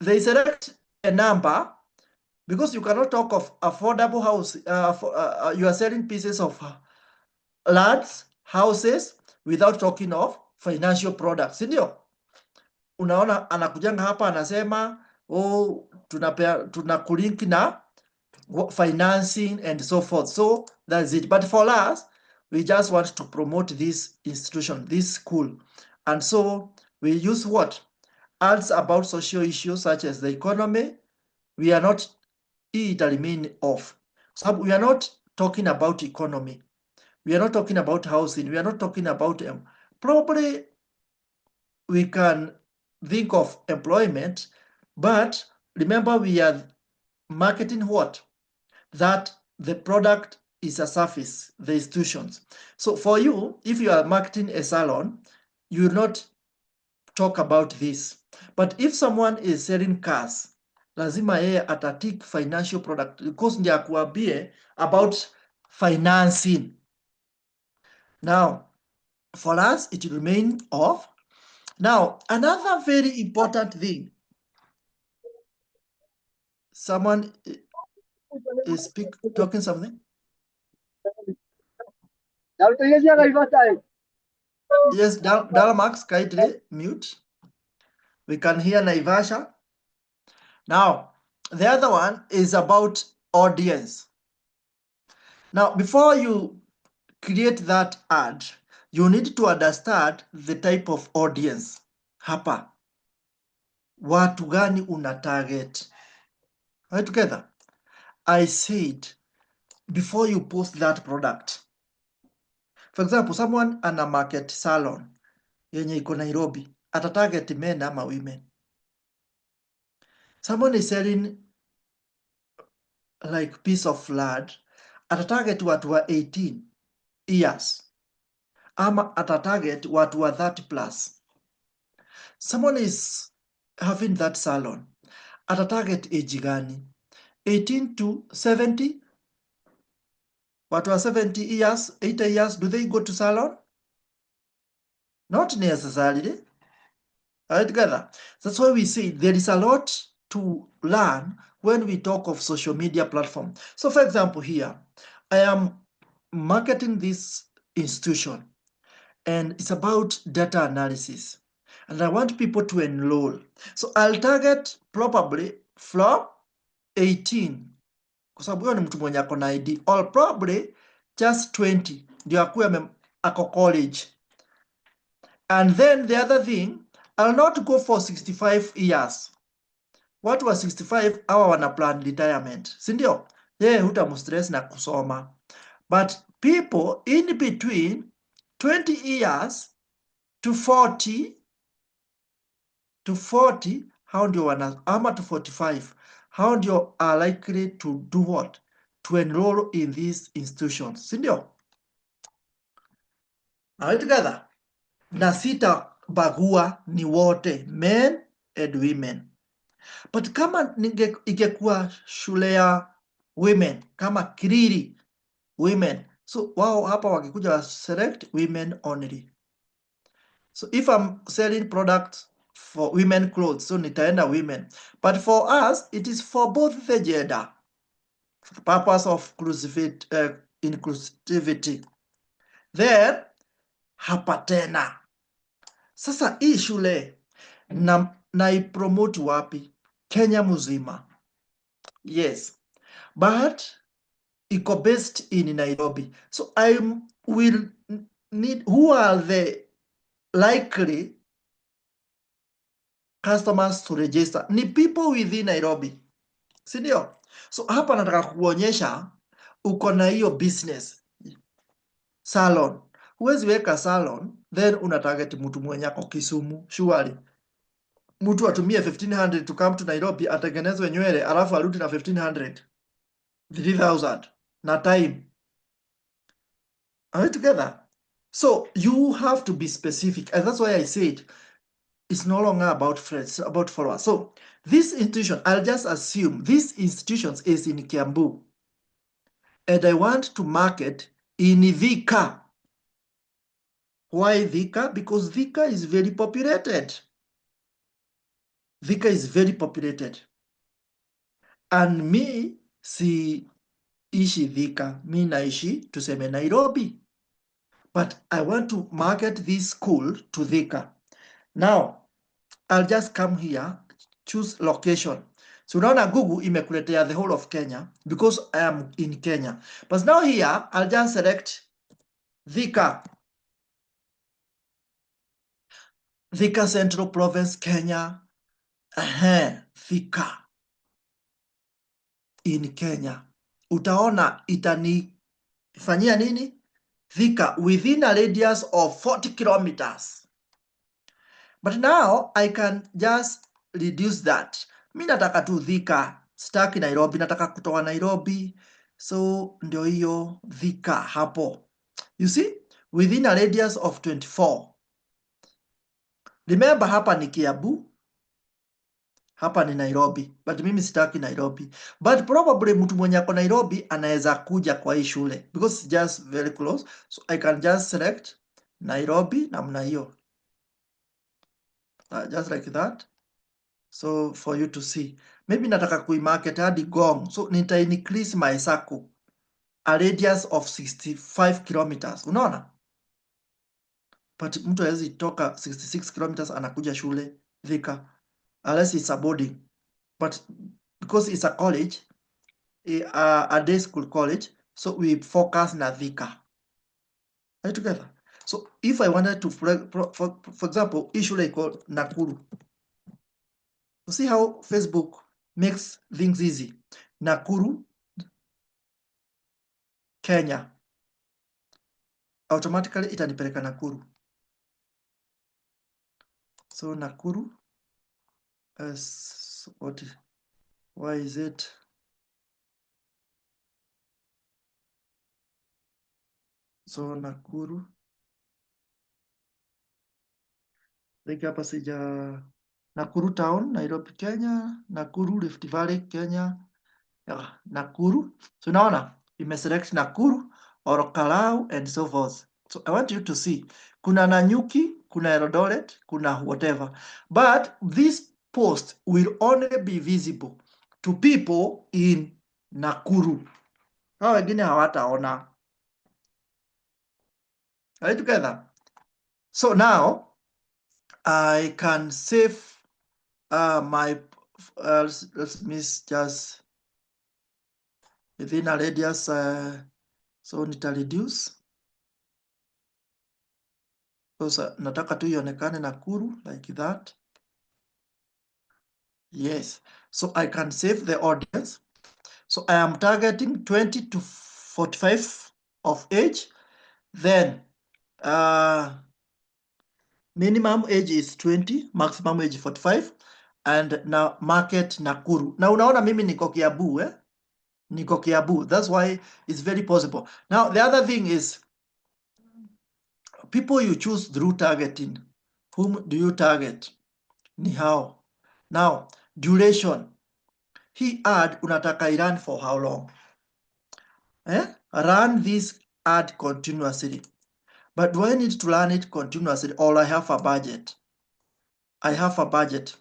They select a number because you cannot talk of affordable house. You are selling pieces of lands, houses without talking of financial products, ndio? Unaona anakujanga hapa anasema tunakulink na financing and so forth. So that's it. But for us, we just want to promote this institution, this school. And so we use what? Ads about social issues such as the economy. We are not, it remain off. So we are not talking about economy. We are not talking about housing. We are not talking about probably we can think of employment, but remember we are marketing what? That the product is a service, the institutions. So for you, if you are marketing a salon, you will not talk about this. But if someone is selling cars, lazima yeye atatik financial product because ndiye akuambie about financing. Now, for us, it will remain off. Now, another very important thing, someone is talking something. Yes, Dalamax, kindly mute. We can hear Naivasha. Now, the other one is about audience. Now, before you create that ad, you need to understand the type of audience. Hapa, watu gani una target? Are we together? I said, before you post that product, for example, someone ana market salon yenye iko Nairobi, ata target men ama women. Someone is selling like piece of land, ata target watu wa 18 years ama ata target watu wa 30 plus. Someone is having that salon, ata target age gani? 18 to 70? Watu wa 70 years, 80 years, do they go to salon? Not necessarily. Are we together? That's why we say there is a lot to learn when we talk of social media platform. So for example, here, I am marketing this institution and it's about data analysis. And I want people to enroll. So I'll target probably from 18 kwa sababu huyo ni mtu mwenye ako na ID, or probably just 20 ndio akuwe ako college. And then the other thing, I'll not go for 65 years. Watu wa 65 hawa wana plan retirement, si ndio? Yeye hutamstress na kusoma. But people in between 20 years to 40 hao ndio wana, ama to 45 hao ndio are likely to do what? To enroll in these institutions, si ndio? Are we together? Na sita bagua ni wote, men and women. But kama ingekuwa shule ya women, kama Kiriri women, so wao hapa wakikuja wa select women only. So if I'm selling products for women clothes, so nitaenda women. But for us, it is for both the gender, for the purpose of inclusivity. Then hapa tena sasa hii shule naipromote wapi? Kenya mzima. Yes, but iko based in Nairobi. So I will need, who are the likely customers to register? Ni people within Nairobi, si ndio? So hapa nataka kuonyesha uko na hiyo business salon. Huwezi weka salon then una target mtu mwenye ako Kisumu. Surely mtu atumie 1500 to come to Nairobi, atengenezwe nywele alafu arudi na 1500, 3000 na time. Are we together? So you have to be specific, and that's why I said it's no longer about friends, it's about followers. So this institution, I'll just assume this institution is in Kiambu, and I want to market in Thika. Why Thika? Because Thika is very populated. Thika is very populated. And me si ishi Thika, mi naishi tuseme Nairobi. But I want to market this school to Thika. Now, I'll just come here, choose location. So now Google imekuletea the whole of Kenya because I am in Kenya. But now here, I'll just select Thika. Thika Central Province, Kenya. Thika in Kenya. Utaona Ifanyia nini? Thika, within a radius of 40 kilometers. But now I can just reduce that. Mi nataka tu Thika, sitaki Nairobi, nataka kutoka Nairobi. So ndio hiyo Thika hapo. You see, within a radius of 24. Remember hapa ni Kiambu, hapa ni Nairobi, but mimi sitaki Nairobi. But probably mtu mwenye ako Nairobi anaweza kuja kwa hii shule because it's just very close. So I can just select Nairobi namna hiyo. Just like that. So for you to see. Maybe nataka kuimarket hadi Gong. So nita increase my circle a radius of 65 kilometers. Unaona? But mtu hawezi toka 66 kilometers anakuja shule Thika unless it's a boarding. But because it's a college, a day school college, so we focus na Thika. Are you together? So if I wanted to, for example, hii shule iko Nakuru. You see how Facebook makes things easy. Nakuru, Kenya. Automatically itanipeleka Nakuru. So Nakuru, why is it? So Nakuru. Hapa sija Nakuru town, Nairobi, Kenya. Nakuru, Rift Valley, Kenya. Yeah, Nakuru. So naona imeselect Nakuru or Kalau and so forth. So I want you to see. Kuna Nanyuki, kuna Eldoret, kuna whatever. But this post will only be visible to people in Nakuru. Hao wengine hawataona. Are you together? So now I can save my let me just within a radius so nita reduce because nataka tu ionekane Nakuru like that. Yes, so I can save the audience. So I am targeting 20 to 45 of age. Then minimum age is 20, maximum age 45, and now market Nakuru. Now unaona mimi niko Kiambu, niko Kiambu. That's why it's very possible. Now the other thing is people you choose through targeting. Whom do you target? Ni hao. Now duration. Hii ad unataka irun for how long? Run this ad continuously. But do I need to run it continuously or I have a budget? I have a budget.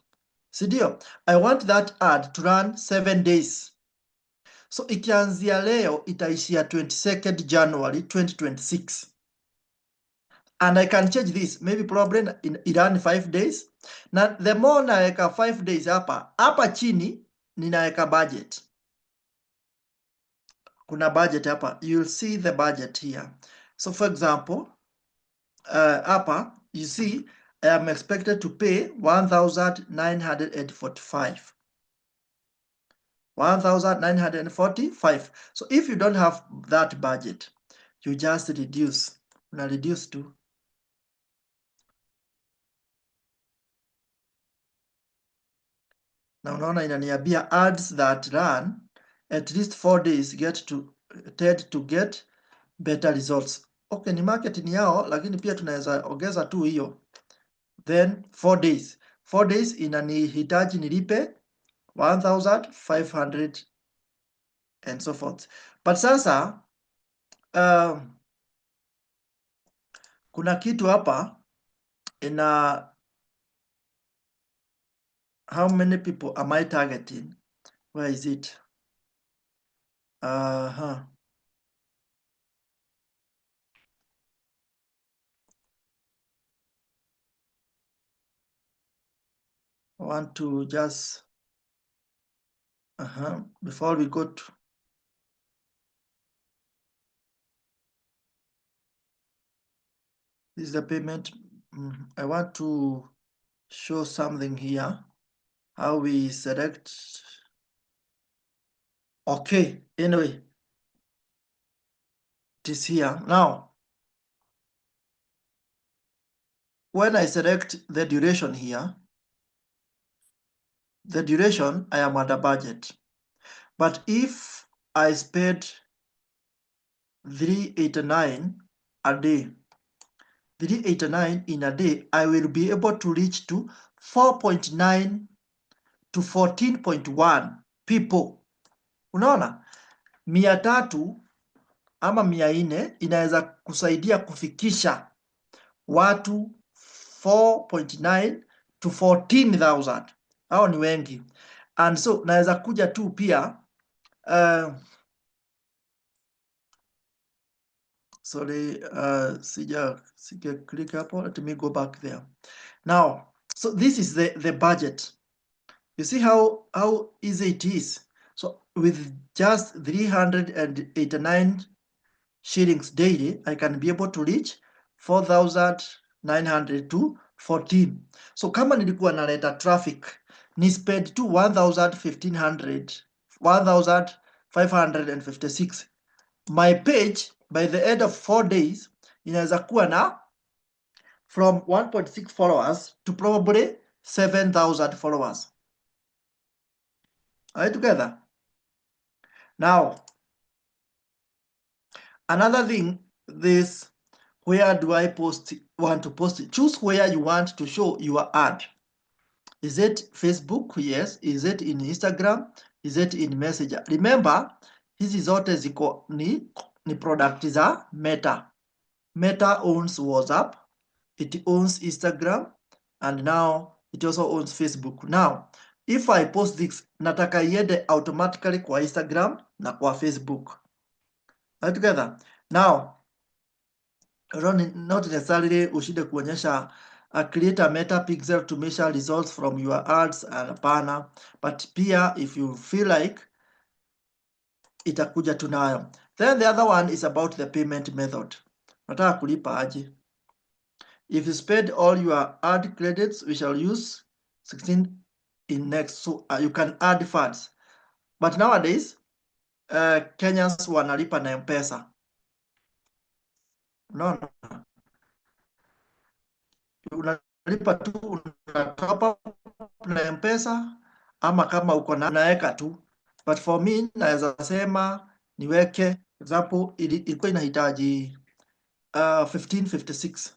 Sidio? I want that ad to run 7 days. So ikianzia leo itaishia 22nd January 2026. And I can change this. Maybe probably irun 5 days. Na the more naweka 5 days hapa chini ninaweka budget. Kuna budget hapa. You'll see the budget here. So for example, hapa you see I am expected to pay 1,945. 1,945. So if you don't have that budget, you just reduce. Una reduce to. Na unaona inaniambia ads that run at least 4 days tend to get better results. Okay, ni marketing yao, lakini pia tunaweza ongeza tu hiyo. Then 4 days. 4 days inanihitaji nilipe 1,500 and so forth. But sasa kuna kitu hapa ina how many people am I targeting? Where is it? I want to just before we go to this is the payment. I want to show something here. How we select. Okay, anyway. it is here. Now, when I select the duration here, the duration, I am under budget. But if I spend 389 a day, 389 in a day, I will be able to reach to 4.9 to 14.1 people. Unaona, 300 ama 400 inaweza kusaidia kufikisha watu 4.9 to 14,000. Hao ni wengi, and so naweza kuja tu pia sorry, sija click hapo. Let me go back there. Now, so this is the budget. You see how easy it is. So with just 389 shillings daily, I can be able to reach 4,900 to 14. So kama nilikuwa naleta traffic, ni spend to 1,556. My page by the end of 4 days inaweza kuwa na from 1.6 followers to probably 7,000 followers. Are we together? Now, another thing, this, where do I want to post it? Choose where you want to show your ad. Is it Facebook? Yes. Is it in Instagram? Is it in Messenger? Remember, hizi zote ziko ni product za Meta. Meta owns WhatsApp, it owns Instagram, and now it also owns Facebook. Now, if I post this, nataka iende automatically kwa Instagram na kwa Facebook. Are together? Now, not necessarily ushinde kuonyesha create a meta pixel to measure results from your ads and hapana, but pia if you feel like itakuja tunayo. Then the other one is about the payment method. Nataka kulipa aje? If you spend all your ad credits, we shall use 16 in next. So you can add funds. But nowadays, Kenyans wanalipa na M-Pesa. No. Unalipa tu, top up na M-Pesa, ama kama uko na unaweka tu. But for me, naweza sema niweke, example, ilikuwa inahitaji 1556.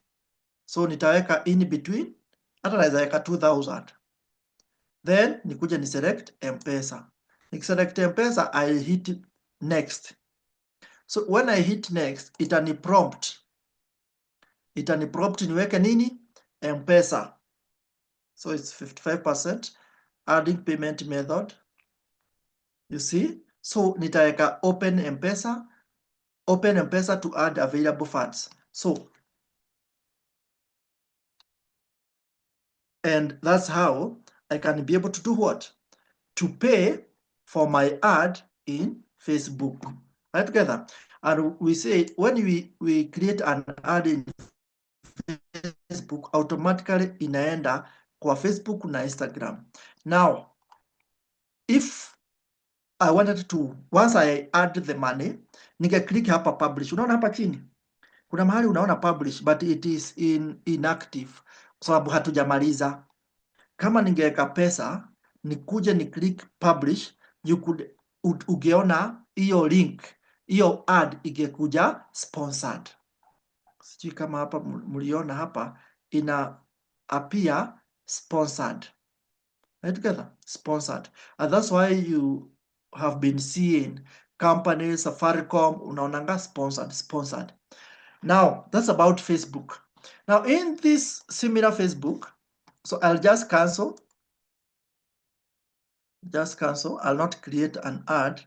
So nitaweka in between, hata naweza weka 2000. Then nikuja ni select M-Pesa. Nikiselect M-Pesa, I hit next. So when I hit next, itani prompt niweke nini? M-Pesa. So it's 55%. Adding payment method. You see? So nitaweka open M-Pesa to add available funds. So, and that's how I can be able to do what? To pay for my ad in Facebook. Right together. And we say when we create an ad in Facebook, automatically inaenda kwa Facebook na Instagram. Now, if I wanted to, once I add the money, nika click hapa publish. Unaona hapa chini kuna mahali unaona publish, but it is inactive kwa sababu hatujamaliza. Kama ningeweka pesa, nikuje ni click publish, ugeona hiyo link, hiyo ad ingekuja sponsored. Sijui kama hapa mliona hapa ina appear sponsored. Right together? Sponsored. And that's why you have been seeing companies, Safaricom, unaonanga sponsored. Now, that's about Facebook. Now, in this similar Facebook, so I'll just cancel. I'll not create an ad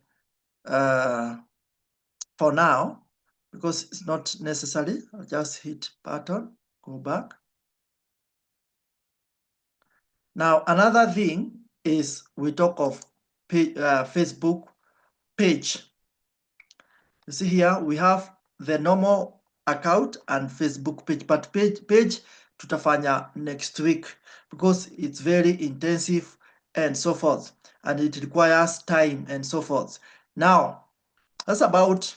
for now because it's not necessary. I'll just hit button, go back. Now, another thing is we talk of Facebook page. You see here, we have the normal account and Facebook page, but page tutafanya next week because it's very intensive and so forth, and it requires time and so forth. Now, that's about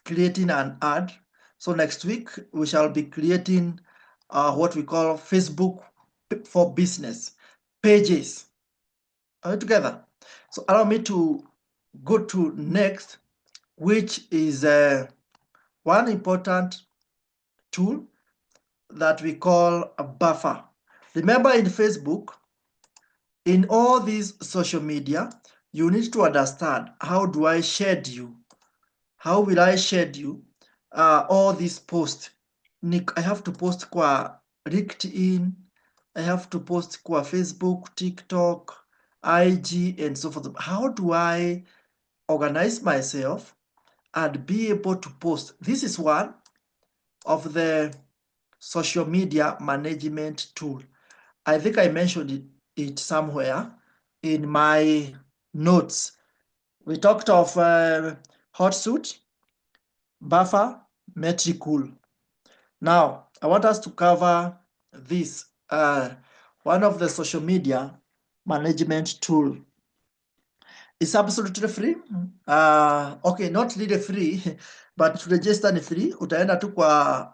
creating an ad. So next week, we shall be creating what we call Facebook for business pages. Are we together? So allow me to go to next, which is one important tool that we call a buffer. Remember, in Facebook, in all these social media, you need to understand, how do I schedule? How will I schedule all these posts? I have to post kwa LinkedIn, I have to post kwa Facebook, TikTok, IG, and so forth. How do I organize myself and be able to post? This is one of the social media management tool. I think I mentioned it somewhere in my notes. We talked of Hotsuite, Buffer, Metricool. Now, I want us to cover this, one of the social media management tool. It's absolutely free. Okay, not really free, but to register ni free. Utaenda tu kwa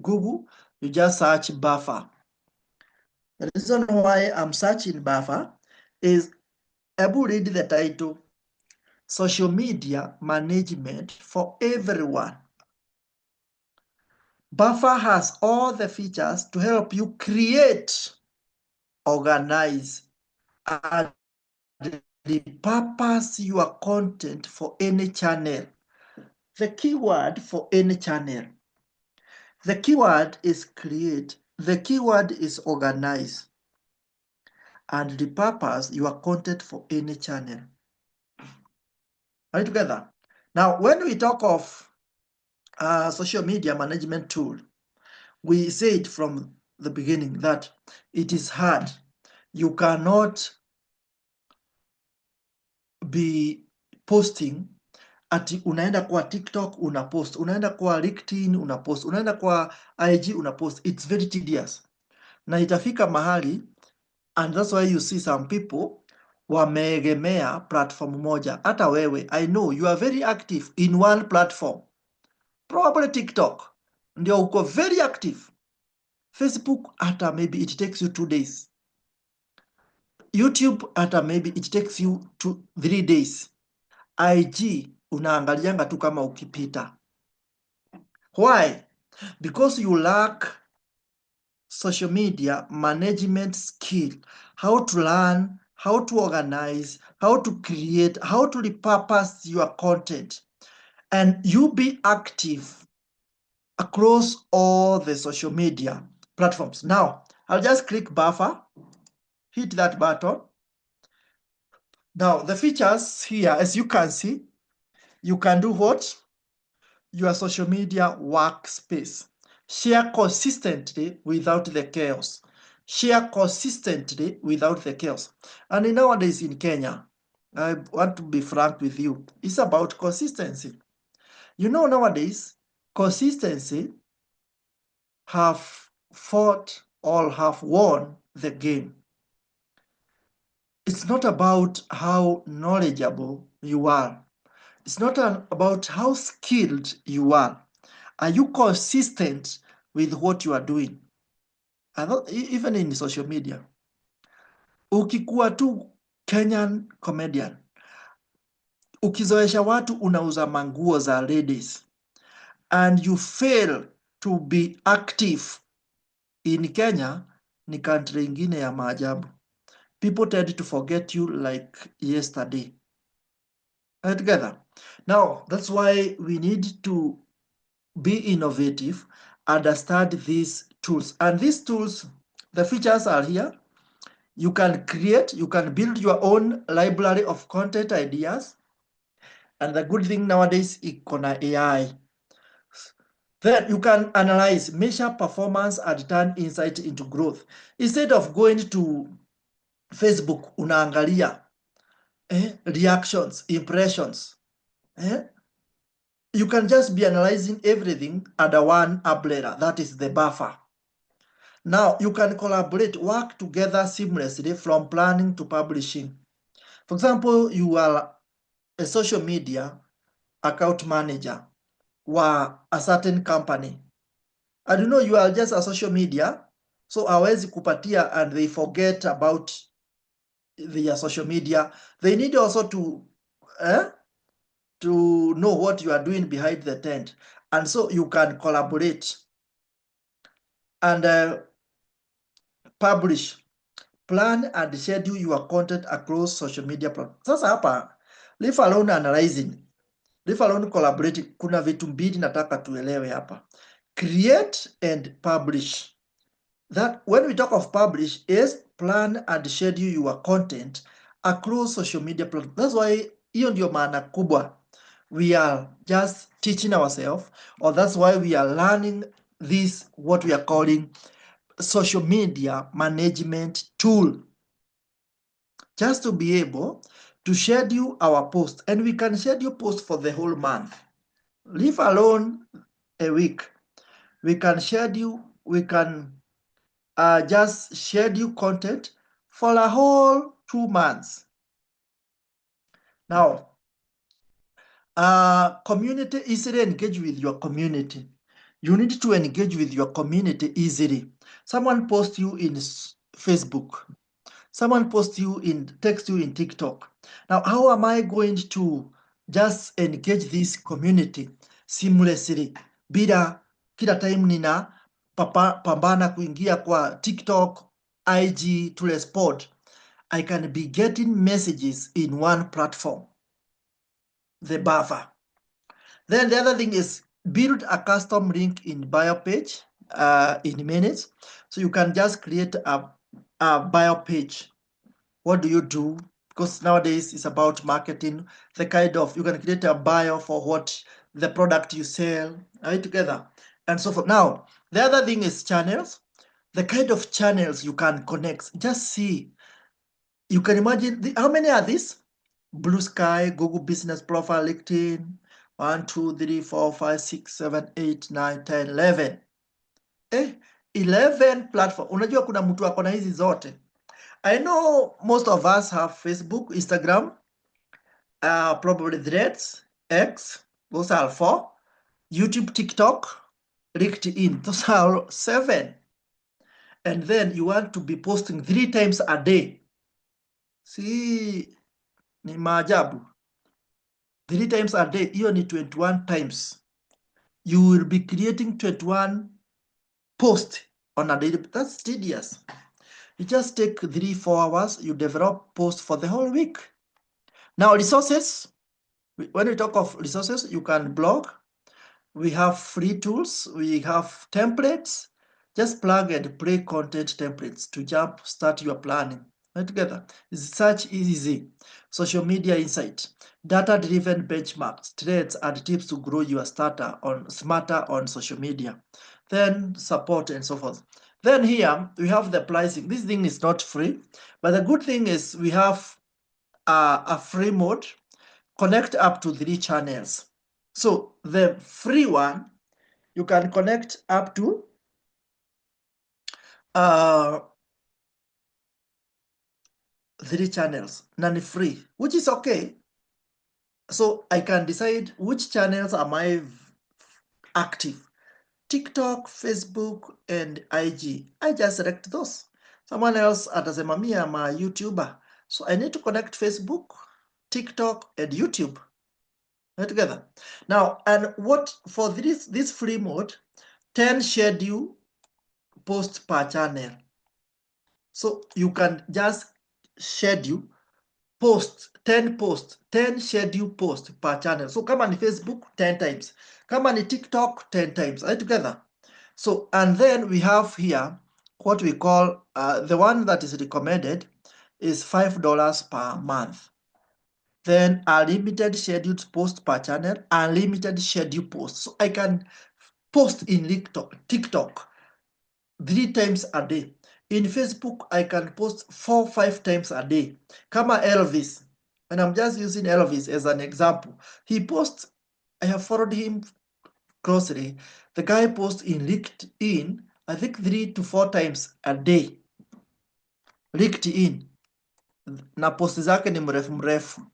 Google, you just search Buffer. The reason why I'm searching Buffer is, Ebu read the title, Social Media Management for Everyone. Buffer has all the features to help you create, organize, and repurpose your content for any channel. The keyword for any channel. The keyword is create. The keyword is organize, and repurpose your content for any channel. Are you together? Now, when we talk of social media management tool, we said from the beginning that it is hard. You cannot be posting ati unaenda kwa TikTok unapost, unaenda kwa LinkedIn unapost, unaenda kwa IG unapost. It's very tedious na itafika mahali, and that's why you see some people wameegemea platform moja. Hata wewe, I know you are very active in one platform, probably TikTok ndio uko very active. Facebook hata maybe it takes you 2 days. YouTube hata maybe it takes you 3 days. IG unaangalianga tu kama ukipita. Why? Because you lack social media management skill, how to learn, how to organize, how to create, how to repurpose your content, and you be active across all the social media platforms. Now, I'll just click Buffer, hit that button. Now, the features here, as you can see, you can do what? Your social media workspace. Share consistently without the chaos. Share consistently without the chaos. And nowadays in Kenya, I want to be frank with you, it's about consistency. You know, nowadays, consistency have fought or have won the game. It's not about how knowledgeable you are. It's not about how skilled you are. Are you consistent with what you are doing? Even in social media. Ukikuwa tu Kenyan comedian, ukizoesha watu unauza manguo za ladies, and you fail to be active in Kenya, ni country ingine ya maajabu. People tend to forget you like yesterday. Right, together. Now, that's why we need to be innovative, understand these tools. And these tools, the features are here. You can create, you can build your own library of content ideas. And the good thing nowadays is AI. Then you can analyze, measure performance, and turn insight into growth. Instead of going to Facebook, unaangalia reactions, impressions. You can just be analyzing everything under one umbrella. That is the Buffer. Now, you can collaborate, work together seamlessly from planning to publishing. For example, you are a social media account manager wa a certain company, and you are just a social media, so hawezi kupatia and they forget about their social media. They need also to know what you are doing behind the tent, and so you can collaborate and publish, plan and schedule your content across social media platforms. Sasa hapa leave alone analyzing, leave alone collaborating, kuna vitu mbili nataka tuelewe hapa. Create and publish. That when we talk of publish is plan and schedule your content across social media platforms. That's why hiyo ndio maana kubwa. We are just teaching ourselves, or that's why we are learning this, what we are calling social media management tool, just to be able to schedule our post. And we can schedule posts for the whole month, leave alone a week. We can schedule, we can just schedule content for a whole 2 months. Now, community, easily engage with your community. You need to engage with your community easily. Someone posts you in Facebook. Someone posts you text you in TikTok. Now, how am I going to just engage this community seamlessly bila kila time nina pambana kuingia kwa TikTok, IG to respond? I can be getting messages in one platform, the buffer. Then the other thing is build a custom link in bio page in minutes. So you can just create a bio page. What do you do? Because nowadays it's about marketing, the kind of, you can create a bio for what the product you sell, right, together, and so forth. Now, the other thing is channels, the kind of channels you can connect. Just see, you can imagine, how many are these? Blue Sky, Google Business Profile, LinkedIn, 1, 2, 3, 4, 5, 6, 7, 8, 9, 10, 11. 11 platform. Unajua kuna mtu ako na hizi zote. I know most of us have Facebook, Instagram, probably Threads, X, those are 4. YouTube, TikTok, LinkedIn, those are 7. And then you want to be posting 3 times a day. See, ni maajabu. 3 times a day, hiyo ni 21 times. You will be creating 21 posts on a daily. That's tedious. You just take 3-4 hours, you develop posts for the whole week. Now, resources. When we talk of resources, you can blog. We have free tools. We have templates. Just plug and play content templates to start your planning. Right together. It's such easy. Social media insight, data-driven benchmarks, trends, and tips to grow your smarter on social media. Then support and so forth. Then here we have the pricing. This thing is not free, but the good thing is we have a free mode. Connect up to 3 channels. So the free one, you can connect up to 3 channels, non-free, which is okay. So I can decide which channels am I active. TikTok, Facebook, and IG. I just select those. Someone else atasema mimi am a YouTuber. So I need to connect Facebook, TikTok, and YouTube. Right together. Now, and what for this free mode, 10 schedule posts per channel. So you can just schedule 10 schedule posts per channel. So kama ni Facebook, 10 times. Kama ni TikTok, 10 times. Right together. So, and then we have here what we call, the one that is recommended is $5 per month. Then unlimited scheduled post per channel, unlimited schedule posts. So I can post in TikTok 3 times a day. In Facebook, I can post 4-5 times a day. Kama Elvis, and I'm just using Elvis as an example. He posts, I have followed him closely. The guy posts in LinkedIn, I think 3 to 4 times a day. LinkedIn. Na post zake ni mrefu.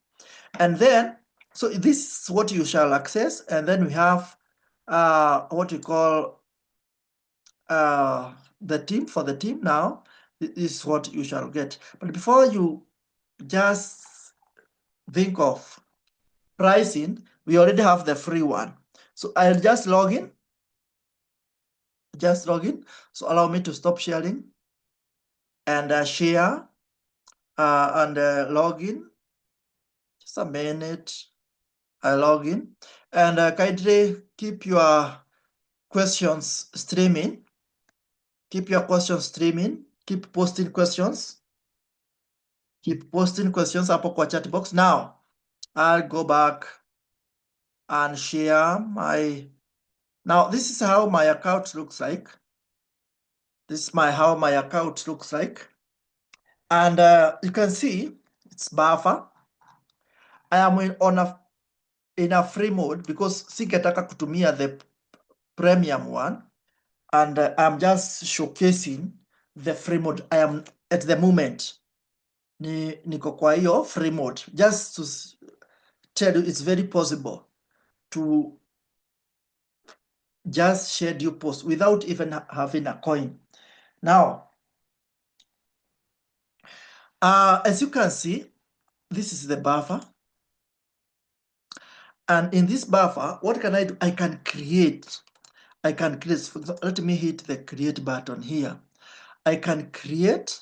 And then So this is what you shall access, and then we have what we call the team. For the team now, this is what you shall get. But before you just think of pricing, we already have the free one. So I'll just log in. Just log in. So allow me to stop sharing and share and log in. Just a minute. I log in, and kindly keep your questions streaming. Keep your questions streaming. Keep posting questions. Keep posting questions hapo kwa chat box. Now, I'll go back and share my. Now, this is how my account looks like. This is how my account looks like. And you can see it's buffer. I am in a free mode because singetaka kutumia the premium one. And I'm just showcasing the free mode. I am at the moment niko kwa hiyo free mode, just to tell you it's very possible to just schedule post without even having a coin. Now, as you can see, this is the buffer. And in this buffer, what can I do? I can create. Let me hit the create button here. I can create.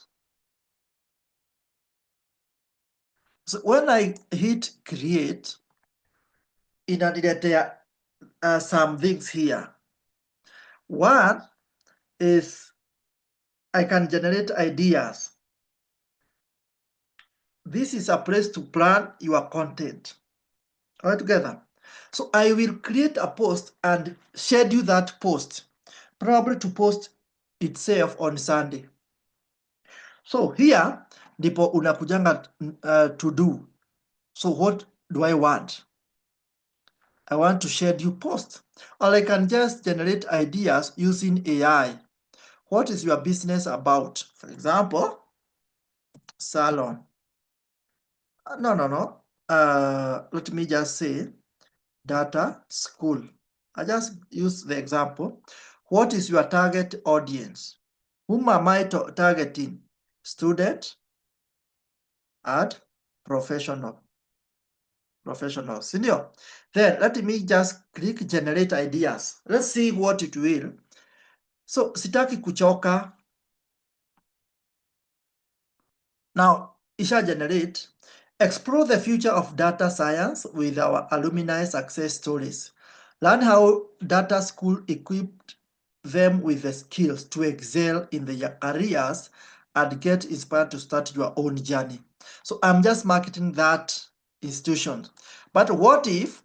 So when I hit create, there are some things here. One is I can generate ideas. This is a place to plan your content. All together. So I will create a post and schedule that post, probably to post itself on Sunday. So here ndipo unakujanga to do. So what do I want? I want to schedule post, or I can just generate ideas using AI. What is your business about? For example, salon. No. Let me just say data school. I just use the example. What is your target audience? Whom am I targeting? Student and professional. Senior. Then let me just click generate ideas. Let's see what it will. So sitaki kuchoka. Now, isha generate. Explore the future of data science with our alumni success stories. Learn how data school equipped them with the skills to excel in their careers and get inspired to start your own journey. So I'm just marketing that institution. But what if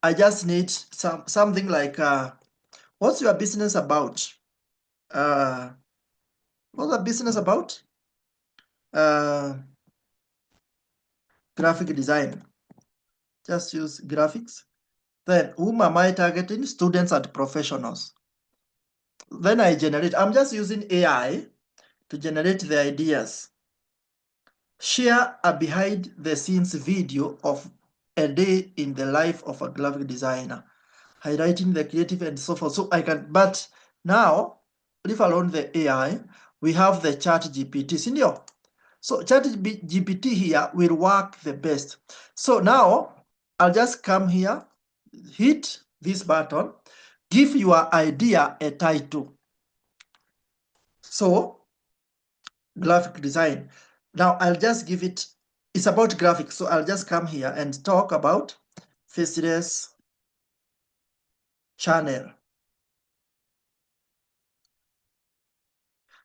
I just need something like, what's your business about? What's the business about? Graphic design. Just use graphics. Then whom am I targeting? Students and professionals. Then I generate. I'm just using AI to generate the ideas. Share a behind the scenes video of a day in the life of a graphic designer, highlighting the creative and so forth. So I can, but now, leave alone the AI, we have the chat GPT, senior. So chat GPT here will work the best. So now I'll just come here, hit this button, give your idea a title. So graphic design. Now I'll just give it, it's about graphics. So I'll just come here and talk about faceless channel.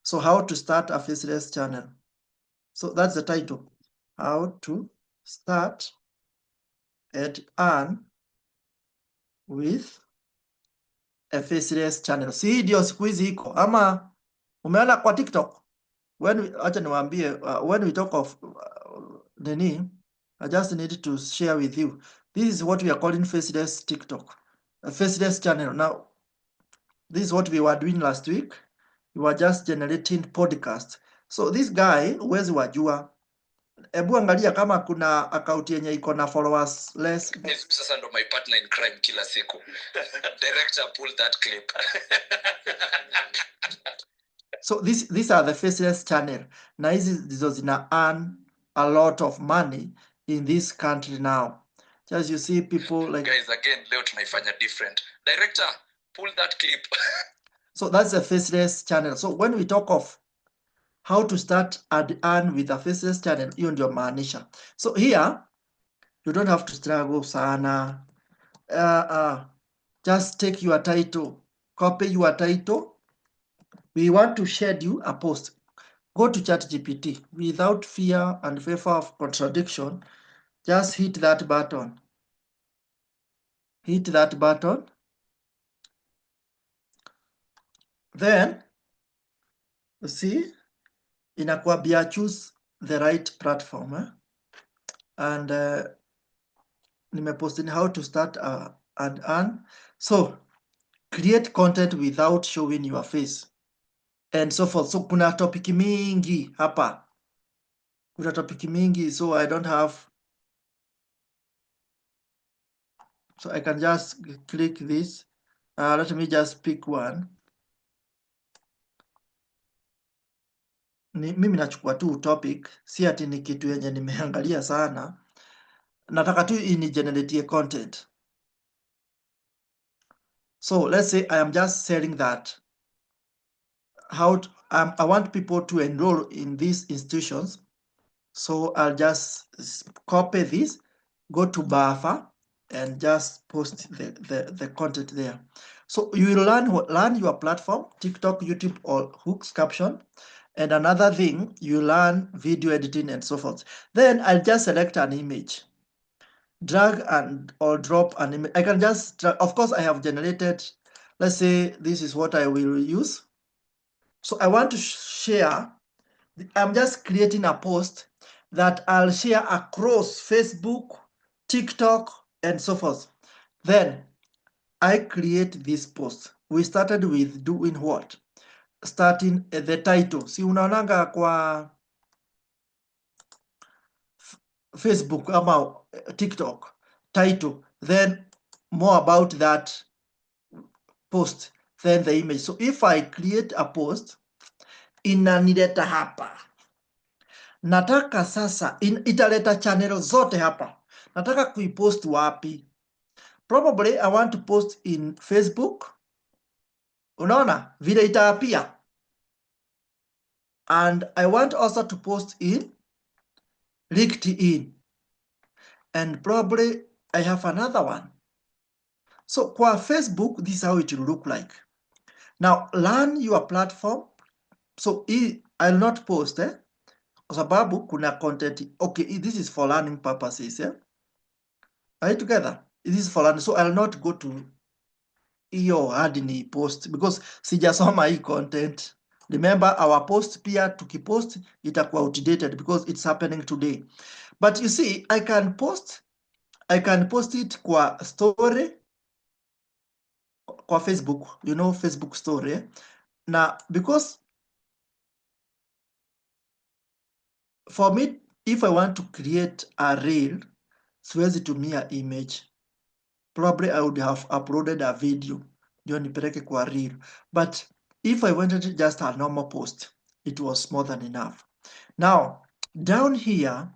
So how to start a faceless channel. So that's the title. How to start and earn with a faceless channel. Si ndio siku hizi iko ama umeona kwa TikTok? Acha niwaambie, when we talk of nini, I just need to share with you. This is what we are calling faceless TikTok, a faceless channel. Now, this is what we were doing last week. We were just generating podcasts. So this guy, huwezi wajua, Ebu angalia kama kuna account yenye iko na followers less. Sasa ndo my partner in crime kila siku. Director, pull that clip. So these are the faceless channel. Na hizi ndizo zina earn a lot of money in this country now. Just you see people like... Guys, again, leo tunaifanya different. Director, pull that clip. So that's a faceless channel. So when we talk of how to start and earn with a faceless channel, hiyo ndio maanisha. So here, you don't have to struggle sana. Just take your title, copy your title. We want to schedule a post. Go to ChatGPT without fear and favor of contradiction. Just hit that button. Hit that button. Then, see, inakwambia choose the right platform. And nimepost in how to start and earn. So, create content without showing your face. And so forth. So, kuna topic mingi hapa. Kuna topic mingi, so I don't have... So I can just click this. Let me just pick one. Mimi nachukua tu topic, si ati ni kitu yenye nimeangalia sana. Nataka tu ini generate content. So let's say I am just selling that. I want people to enroll in these institutions. So I'll just copy this, go to Buffer, and just post the content there. So you will learn your platform, TikTok, YouTube, or hooks caption. And another thing, you learn video editing and so forth. Then I'll just select an image, drag and or drop an image. I can just, of course, I have generated, let's say this is what I will use. So I want to share, I'm just creating a post that I'll share across Facebook, TikTok, and so forth. Then I create this post. We started with doing what? Starting the title. Si unaonanga kwa Facebook ama TikTok title, then more about that post, then the image. So if I create a post, inanileta hapa. Nataka sasa, italeta channel zote hapa. Nataka kuipost wapi? Probably I want to post in Facebook. Unaona vile itaapia. And I want also to post in LinkedIn. And probably I have another one. So kwa Facebook, this is how it will look like. Now learn your platform. So I'll not post kwa sababu kuna content. Okay, this is for learning purposes. Are you together? This is for learning. So I'll not go to hiyo hadi ni post because sijasoma hii content. Remember our post pia tukipost itakuwa outdated because it's happening today. But you see, I can post it kwa story kwa Facebook, Facebook story. Now, because for me, if I want to create a reel, siwezi tumia image. Probably I would have uploaded a video ndio nipeleke kwa reel. But if I wanted just a normal post, it was more than enough. Now, down here,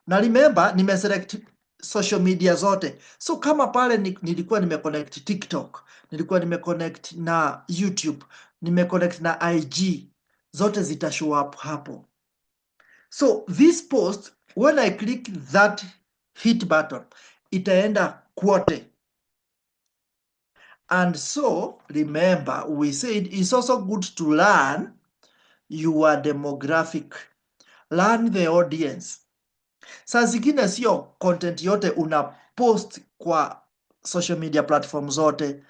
na remember, nimeselect social media zote. So kama pale nilikuwa nimeconnect TikTok, nilikuwa nimeconnect na YouTube, nimeconnect na IG, zote zita show up hapo. So this post, when I click that hit button, itaenda kwote. And so, remember, we said it's also good to learn your demographic. Learn the audience. Saa zingine sio content yote una post kwa social media platform zote.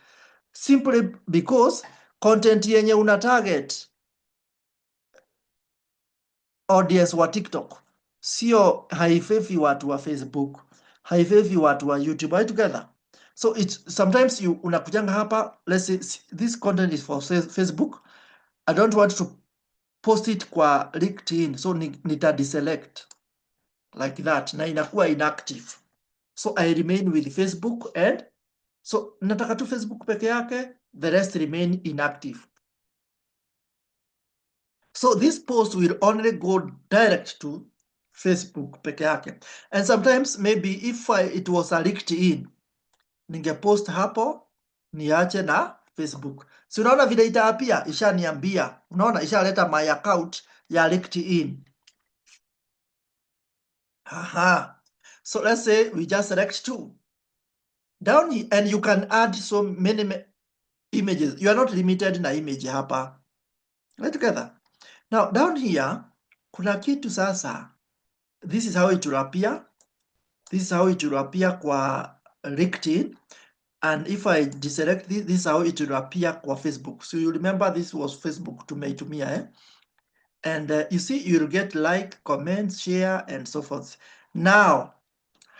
Simply because content yenye una target audience wa TikTok sio haifevi watu wa Facebook, haifevi watu wa YouTube. Are you together? So it's sometimes unakujanga hapa, let's say this content is for Facebook. I don't want to post it kwa LinkedIn, so nita deselect. like that, na inakuwa inactive. So I remain with Facebook, and so nataka tu Facebook peke yake, the rest remain inactive. So this post will only go direct to Facebook peke yake. And sometimes maybe if it was a LinkedIn, ningepost hapo niache na Facebook. Si unaona vile itaapia, ishaniambia. Unaona ishaleta my account ya LinkedIn. Aha. So let's say we just select two. Down here, and you can add so many images. You are not limited na image hapa. Right together. Now down here, kuna kitu sasa. This is how it will appear. This is how it will appear kwa LinkedIn. And if I deselect this, this is how it will appear kwa Facebook. So you remember this was Facebook tumeitumia, eh? And you see, you'll get like, comment, share, and so forth. Now,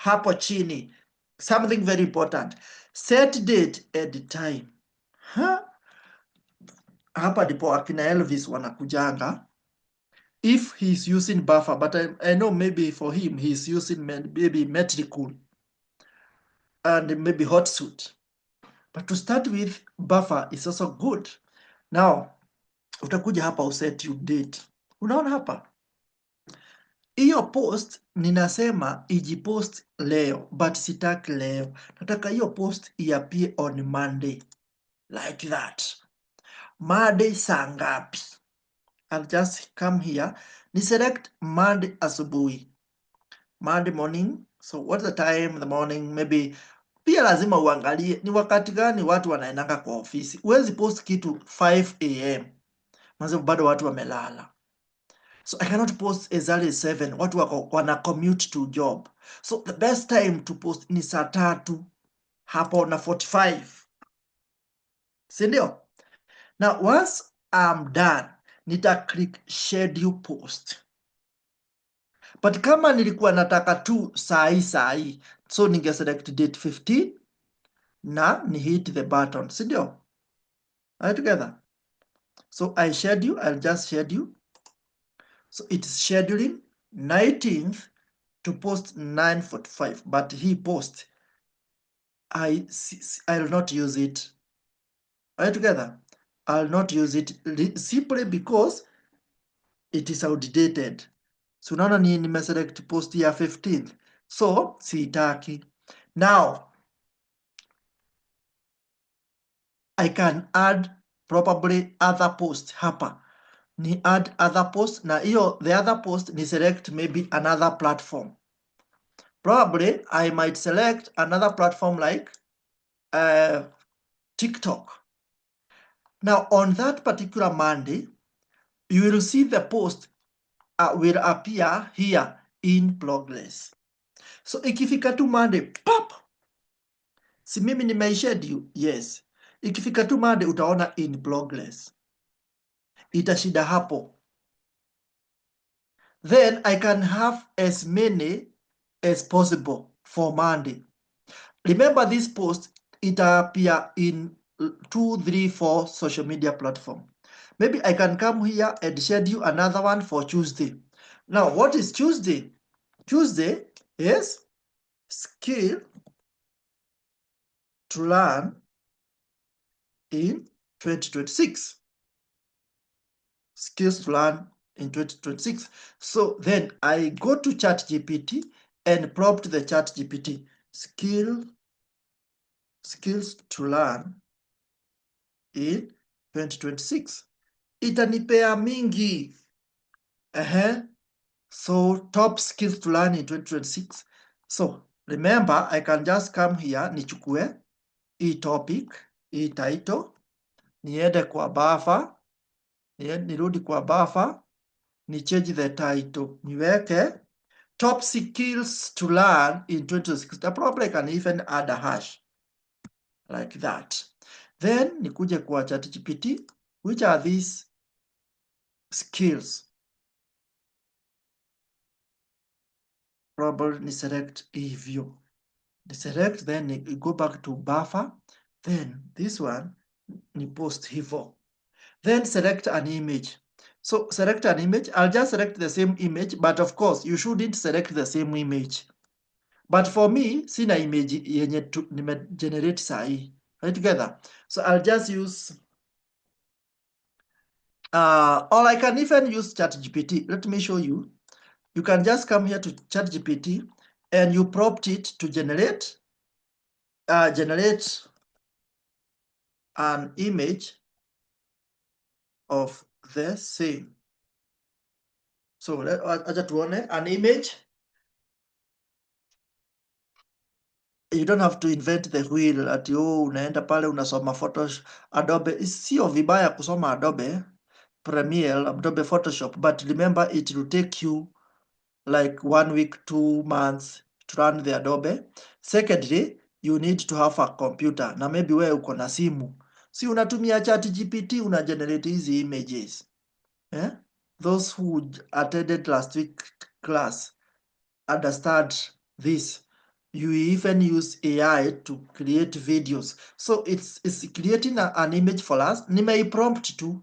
hapo chini, something very important. Set date and time. Huh? Hapa ndipo akina Elvis wanakujanga. If he's using buffer, but I know maybe for him, he's using maybe Metricool and maybe Hotsuite. But to start with, buffer is also good. Now, utakuja hapa uset you date. Unaona hapa? Hiyo post ninasema ijipost leo, but sitaki leo. Nataka hiyo post iapie on Monday. Like that. Monday saa ngapi? I'll just come here. Ni select Monday asubuhi. Monday morning. So what's the time in the morning? Maybe pia lazima uangalie ni wakati gani watu wanaendanga kwa ofisi. Huwezi post kitu 5 a.m. Maana bado watu wamelala. So I cannot post as early as 7. Watu wako wana commute to job. So the best time to post ni saa 3 hapo na 45. Si ndio? Now once I'm done, nita click schedule post. But kama nilikuwa nataka tu saa hii, so ninge select date 15 na ni hit the button, si ndio? Right together. So I schedule, I'll just schedule. So it's scheduling 19th to post 9:45, but he post. I'll not use it. Right together. I'll not use it simply because it is outdated. So unaona nimeselect post ya 15th. So siitaki. Now I can add probably other post hapa. Ni add other post na hiyo the other post ni select maybe another platform. Probably I might select another platform like TikTok. Now on that particular Monday, you will see the post will appear here in progress. So ikifika tu Monday, pop! Si mimi nimeishedule? Yes. Ikifika tu Monday utaona in progress. Itashida hapo. Then I can have as many as possible for Monday. Remember this post, it appear in 2, 3, 4 social media platform. Maybe I can come here and schedule another one for Tuesday. Now, what is Tuesday? Tuesday is skill to learn in 2026. Skills to learn in 2026. So then I go to ChatGPT and prompt the ChatGPT skills to learn in 2026. Itanipea mingi. So top skills to learn in 2026. So remember, I can just come here, nichukue hii topic, hii title, niende kwa buffer, nirudi kwa buffer, ni change the title, niweke top skills to learn in 2026. Probably I can even add a hash like that. Then nikuje kwa ChatGPT, which are these skills? Probably ni select hivyo. Ni select, then ni go back to buffer, then this one ni post hivyo. Then select an image. So select an image. I'll just select the same image, but of course you shouldn't select the same image. But for me, sina image yenye generate sahi. Right together. So I'll just use or I can even use ChatGPT. Let me show you. You can just come here to ChatGPT and you prompt it to generate an image of the same. So acha tuone an image. You don't have to invent the wheel ati unaenda pale unasoma Photoshop, Adobe. Sio vibaya kusoma Adobe Premiere, Adobe Photoshop, but remember it will take you like 1 week, 2 months to run the Adobe. Secondly, you need to have a computer na maybe wewe uko na simu, si unatumia ChatGPT una generate hizi images. Those who attended last week class understand this. You even use AI to create videos, so it's creating an image for us. Nimeiprompt to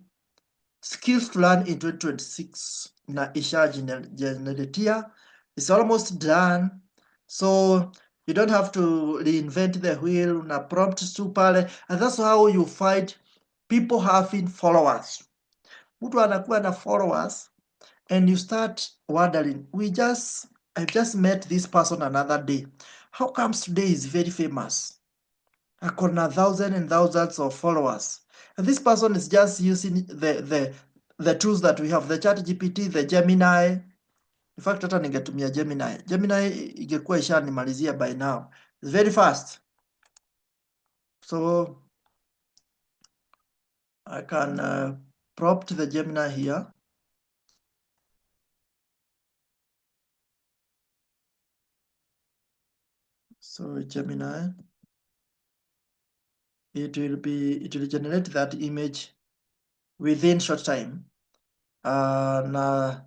skills to learn in 2026 na isha generatia. It's almost done, so you don't have to reinvent the wheel. Na prompt tu pale, and that's how you find people having followers. Mtu anakuwa na followers and you start wondering, I just met this person another day. How comes today is very famous? Ako na thousands and thousands of followers. And this person is just using the tools that we have, the ChatGPT, the Gemini. In fact, hata ningetumia Gemini. Gemini ingekuwa ishanimalizia by now. It's very fast. So I can prompt the Gemini here. So Gemini, it will generate that image within short time. Na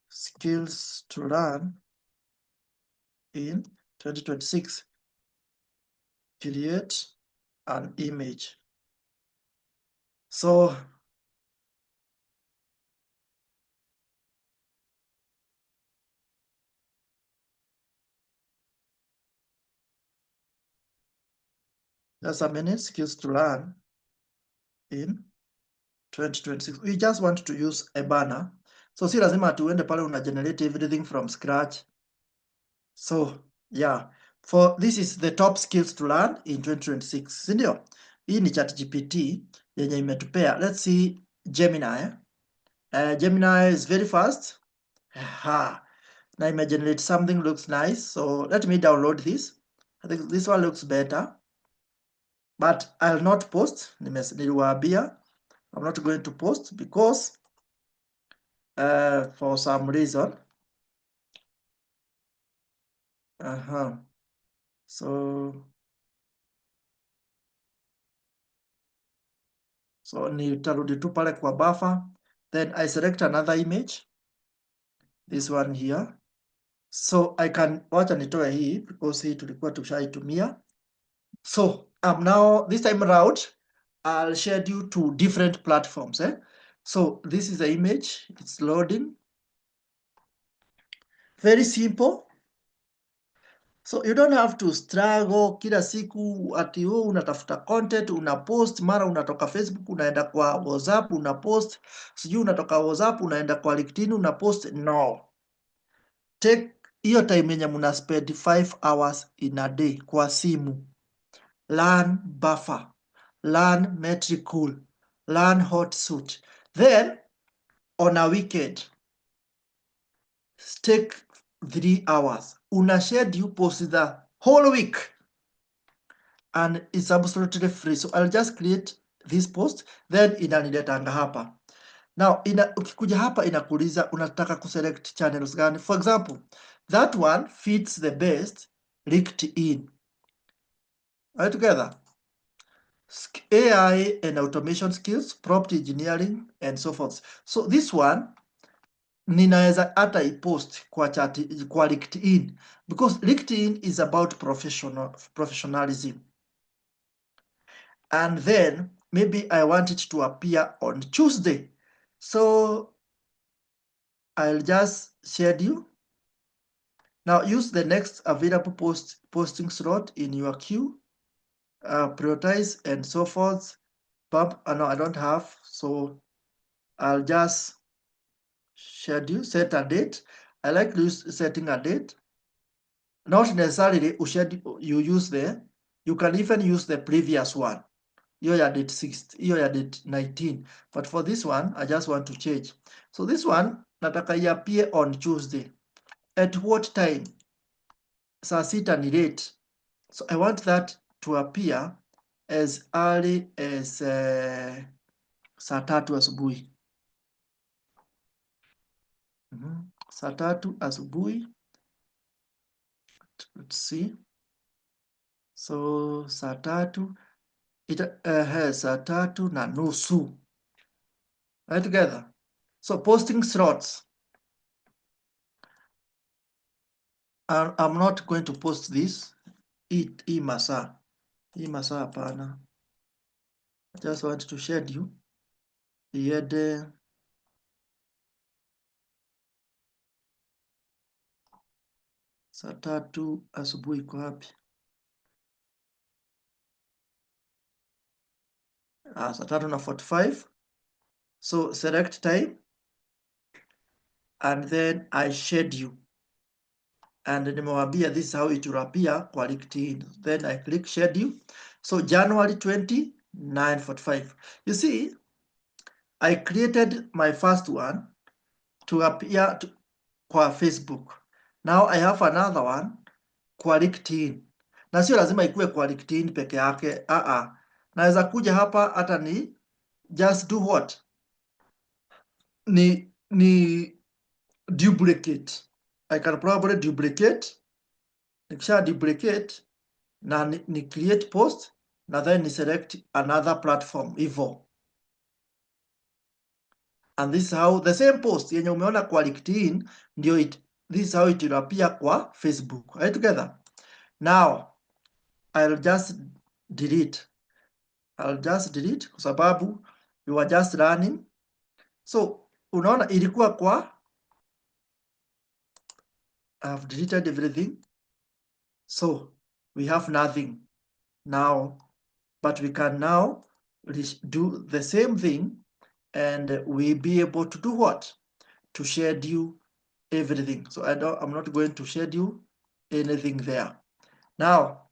skills to learn in 2026, create an image. So just a minute, skills to learn in 2026. We just want to use a banner. So si lazima tuende pale una generate everything from scratch. So yeah, for this is the top skills to learn in 2026. Sindio? Hii ni ChatGPT yenye imetupea. Let's see Gemini. Gemini is very fast. Aha. Now generate something looks nice. So let me download this. I think this one looks better. But I'll not post. Niliwaambia I'm not going to post because for some reason. So nitarudi tu pale kwa buffer. Then I select another image. This one here. So I can wacha nitoe hii because hii tulikuwa tushaitumia. So now this time around I'll share you to different platforms. So this is the image, it's loading. Very simple. So you don't have to struggle kila siku ati unatafuta content, unapost, mara unatoka Facebook unaenda kwa WhatsApp unapost, sijui unatoka WhatsApp unaenda kwa LinkedIn unapost. No. Take hiyo time yenye muna spend 5 hours in a day kwa simu. Learn buffer, learn metricool, learn hotsuite. Then on a weekend, take 3 hours. Una schedule post the whole week and it's absolutely free. So I'll just create this post, then inaniletanga hapa. Now ukikuja hapa inakuuliza unataka kuselect channels gani. For example, that one fits the best LinkedIn. Are you together? AI and automation skills, prompt engineering and so forth. So this one ninaweza hata ipost kwa LinkedIn because LinkedIn is about professionalism. and then maybe I want it to appear on Tuesday. So I'll just schedule. Now use the next available posting slot in your queue, prioritize and so forth. No, I don't have, so I'll just schedule, set a date. I like setting a date. Not necessarily you use you can even use the previous one. Hiyo ya date 6, hiyo ya date 19. But for this one, I just want to change. So this one, nataka iappear on Tuesday. At what time? Saa sita ni late. So I want that to appear as early as saa tatu asubuhi. Saa tatu asubuhi. Let's see. So saa tatu saa tatu na nusu. Right together. So posting slots. I'm not going to post this. Hii masaa hapana. I just want to schedule iende saa tatu asubuhi. Iko wapi? Saa tatu na 45. So select time and then I schedule, and nimewambia this is how it will appear kwa LinkedIn. Then I click schedule. So January 20, 9:45. You see, I created my first one to appear kwa Facebook. Now I have another one kwa LinkedIn. Na sio lazima ikuwe kwa LinkedIn peke yake. Naweza kuja hapa hata ni just do what? Ni duplicate. I can probably duplicate. Nikisha duplicate na ni create post na then ni select another platform hivyo. And this is how the same post yenye umeona kwa LinkedIn ndio this is how it will appear kwa Facebook. Right together. Now I'll just delete. Kwa sababu we were just running. So unaona ilikuwa kwa I've deleted everything. So we have nothing now, but we can now do the same thing and we be able to do what? To schedule everything. So I'm not going to schedule anything there. Now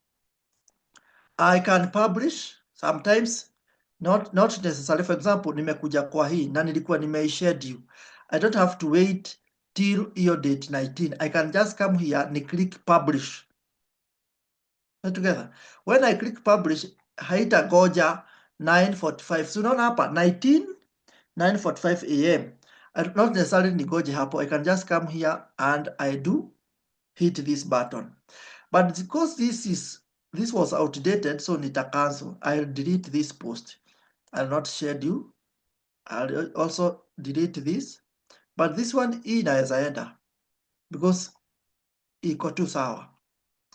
I can publish sometimes, not necessarily. For example, nimekuja kwa hii na nilikuwa nimeschedule. I don't have to wait till hiyo date 19. I can just come here ni click publish. Together. When I click publish, haitagoja 9:45. So unaona hapa 9:45 a.m. Not necessarily nigoje hapo. I can just come here and I do hit this button. But because this was outdated, so nita cancel. I'll delete this post. I'll not schedule. I'll also delete this. But this one hii inaweza enda because iko tu sawa,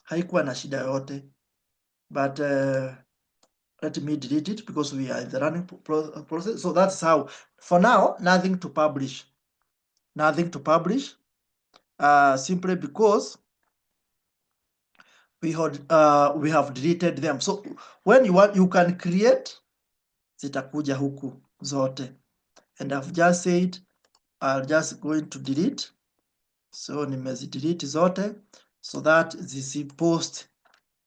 haikuwa na shida yote. But let me delete it because we are in the running process. So that's how. For now, nothing to publish. Simply because we have deleted them. So when you can create, zitakuja huku zote. And I've just said I'll just going to delete. So nimezidelete zote so that zisipost.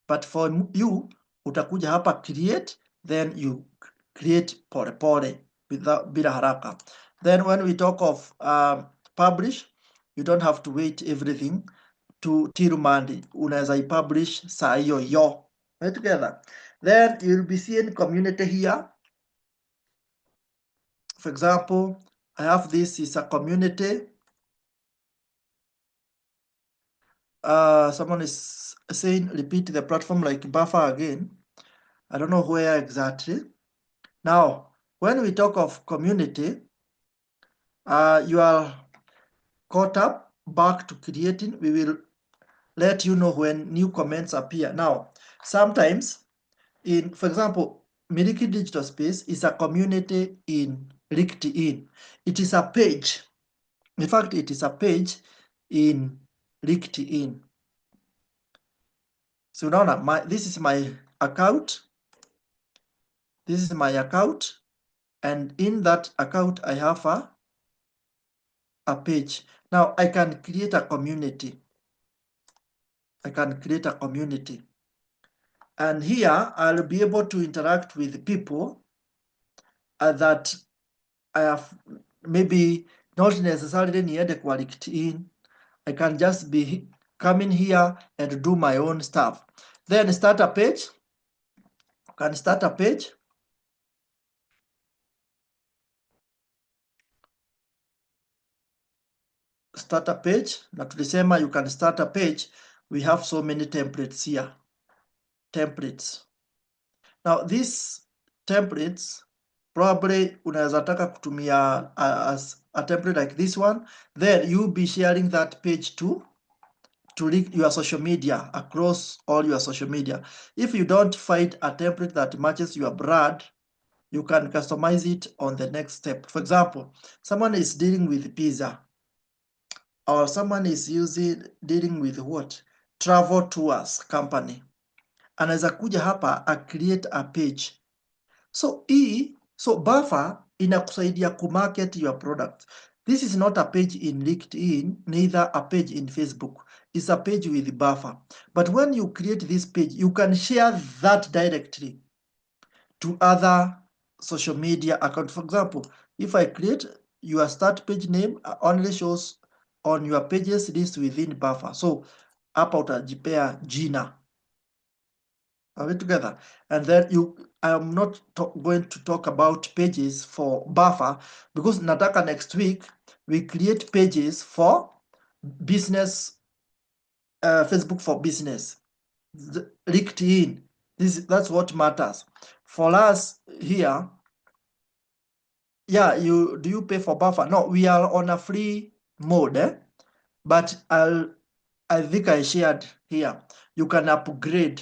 But for you, utakuja hapa create, then you create pole bila haraka. Then when we talk of publish, you don't have to wait everything till Monday. Unaweza ipublish saa hiyo. Right together. Then you'll be seeing community here. For example, I have this is a community. Someone is saying repeat the platform like buffer again. I don't know where exactly. Now, when we talk of community, you are caught up back to creating. We will let you know when new comments appear. Now, sometimes for example, Miliki Digital Space is a community in LinkedIn. It is a page. In fact, it is a page in LinkedIn. So now this is my account. This is my account. And in that account, I have a page. Now I can create a community. I can create a community. And here I'll be able to interact with people that I have maybe not necessarily niende kwa LinkedIn. I can just be coming here and do my own stuff. Then start a page. Can start a page. Start a page. Na tulisema you can start a page. We have so many templates here. Templates. Now these templates probably unaweza taka kutumia as a template like this one, then you'll be sharing that page to link your social media across all your social media. If you don't find a template that matches your brand, you can customize it on the next step. For example, someone is dealing with pizza, or someone is dealing with what? Travel tours company. Anaweza kuja hapa a create a page. So buffer inakusaidia kumarket your product. This is not a page in LinkedIn, neither a page in Facebook. It's a page with buffer. But when you create this page, you can share that directly to other social media accounts. For example, if I create your start page name only shows on your pages list within buffer. So hapa utajipea jina. Are we together? And then I am not going to talk about pages for buffer because nataka next week we create pages for business, Facebook for business, LinkedIn. That's what matters for us here. Yeah, do you pay for buffer? No, we are on a free mode, but I think I shared here. You can upgrade,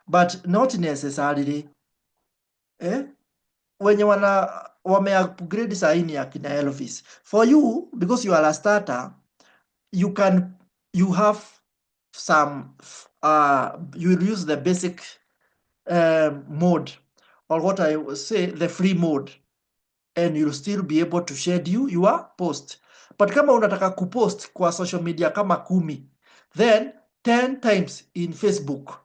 but not necessarily. Wenye wame-upgrade saini ya kina Elvis. For you, because you are a starter, you have some, you will use the basic mode, or what I would say, the free mode, and you'll still be able to schedule your post. But kama unataka kupost kwa social media kama 10, then 10 times in Facebook,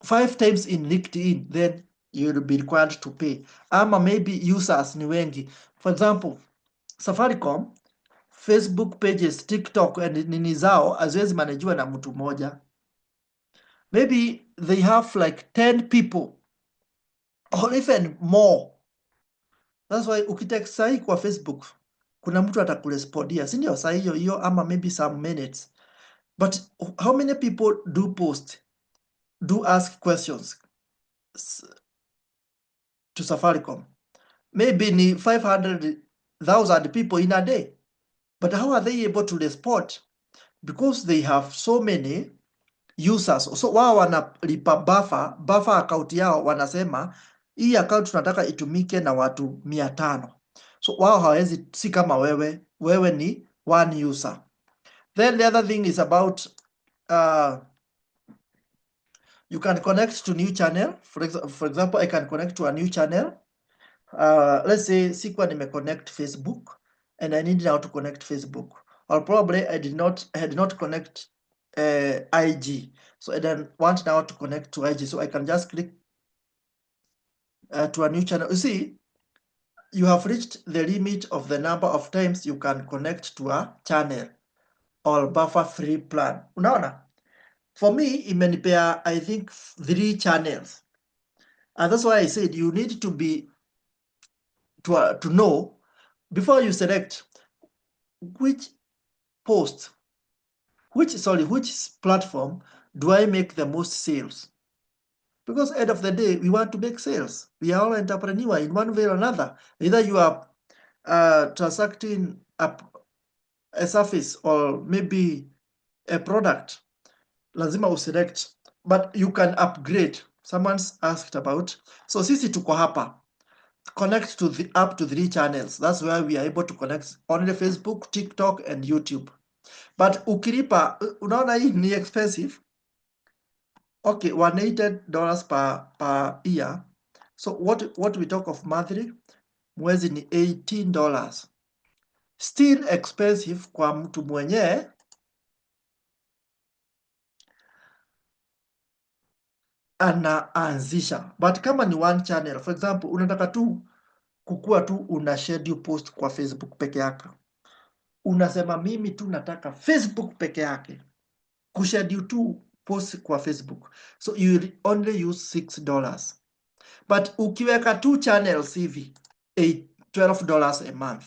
5 times in LinkedIn, then you'll be required to pay. Ama maybe users ni wengi. For example, Safaricom, Facebook pages, TikTok and nini zao haziwezi manajiwa na mtu mmoja. Maybe they have like 10 people or even more. That's why ukitext sahi kwa Facebook, kuna mtu atakurespondia, si ndio? Saa hiyo ama maybe some minutes. But how many people do post, do ask questions to Safaricom? Maybe ni 500,000 people in a day. But how are they able to respond? Because they have so many users. So wao wanalipa buffer account yao, wanasema hii account tunataka itumike na watu 500. So wao hawezi, si kama wewe ni one user. Then the other thing is about you can connect to new channel. For example, I can connect to a new channel. Let's say sikuwa nimeconnect Facebook and I need now to connect Facebook, or probably I had not connect IG, so I then want now to connect to IG, so I can just click to a new channel. You see, you have reached the limit of the number of times you can connect to a channel or buffer free plan. Unaona, for me imenipea I think 3 channels, and that's why I said you need to be to know before you select which platform do I make the most sales. Because end of the day, we want to make sales. We are all entrepreneur in one way or another. Either you are transacting a service or maybe a product, lazima uselect, but you can upgrade. someone's asked about. So sisi tuko hapa, connect to the up to 3 channels. That's where we are able to connect only Facebook, TikTok and YouTube. But ukilipa, unaona hii ni expensive. Okay, $180 per year. So what we talk of monthly, mwezi ni $18. Still expensive kwa mtu mwenye anaanzisha. But kama ni one channel, for example, unataka tu kukua tu una schedule post kwa Facebook peke yake, unasema mimi tu nataka Facebook peke yake, kuschedule tu post kwa Facebook, so you only use $6. But ukiweka 2 channels hivi, $12 a month.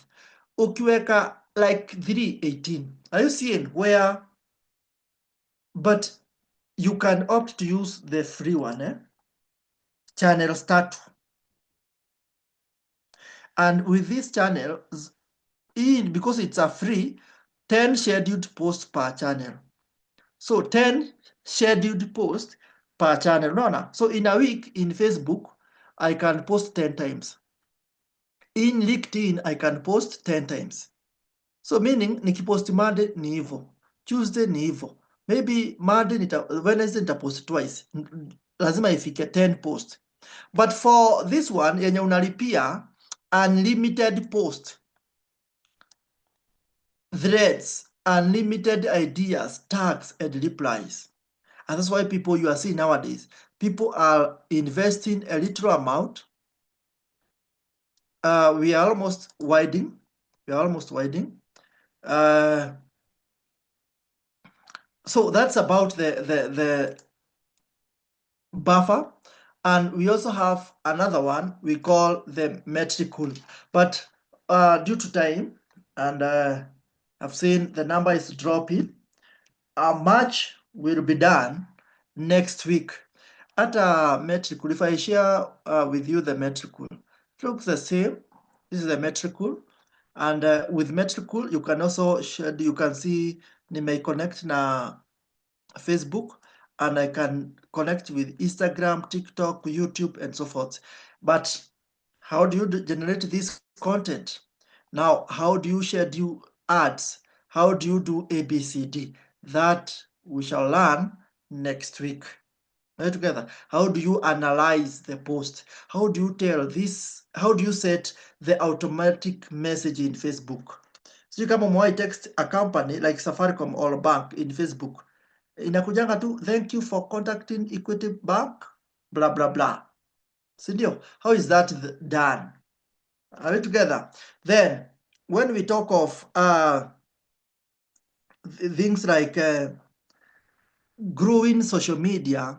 Ukiweka like 3, 18. Are you seeing where? But you can opt to use the free one, channels 3. And with these channels, because it's a free, 10 scheduled posts per channel. So 10 scheduled posts per channel. No. So in a week in Facebook, I can post 10 times. In LinkedIn, I can post 10 times. So meaning, nikipost Monday ni hivyo, Tuesday ni hivyo, maybe Monday Wednesday nitapost twice. Lazima ifike 10 post. But for this one, yenye unalipia unlimited post, threads, unlimited ideas, tags, and replies. And that's why people you are seeing nowadays, people are investing a little amount. We are almost widening. So that's about the buffer. And we also have another one we call the metrical. But due to time, and I've seen the number is dropping, March will be done next week. At metrical, if I share with you the metrical, it looks the same. This is the metrical. And with metrical, you can also share, you can see ni may connect na Facebook, and I can connect with Instagram, TikTok, YouTube, and so forth. But how do you generate this content? Now, how do you schedule ads? How do you do ABCD? That we shall learn next week. Right together. How do you analyze the post? How do you tell this? How do you set the automatic message in Facebook? So you come on my text a company like Safaricom or bank in Facebook. Inakujanga tu, thank you for contacting Equity Bank, blah, blah, blah. Sindio? How is that done? Are we together? Then, when we talk of things like growing social media,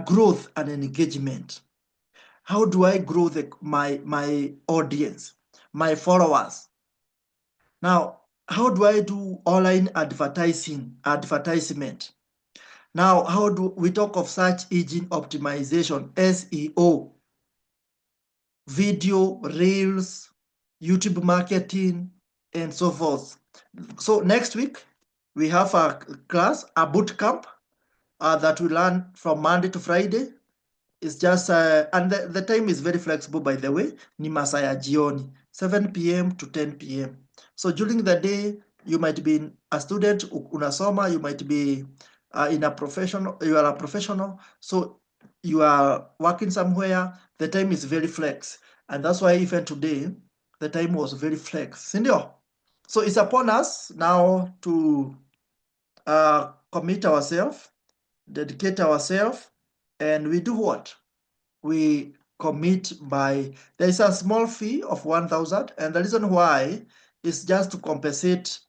growth and engagement. How do I grow my audience, my followers? Now, how do I do online advertisement? Now, how do we talk of search engine optimization, SEO, video, reels, YouTube marketing, and so forth? So next week, we have a class, a boot camp that we learn from Monday to Friday. It's just, and the time is very flexible, by the way, ni masaa ya jioni, 7 p.m. to 10 p.m. So during the day, you might be a student, unasoma, you might be in a professional, you are a professional, so you are working somewhere, the time is very flex. And that's why even today, the time was very flex. Sindio? So it's upon us now to commit ourselves, dedicate ourselves, and we do what? We commit by, there is a small fee of 1,000, and the reason why is just to compensate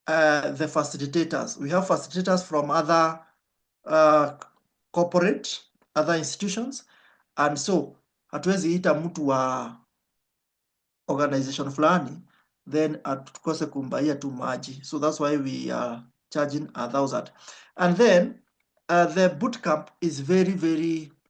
the facilitators. We have facilitators from other corporate, other institutions, and so hatuwezi ita mtu wa organization fulani then tukose kumbaia tu maji. So that's why we are charging 1,000. And then the bootcamp is very, very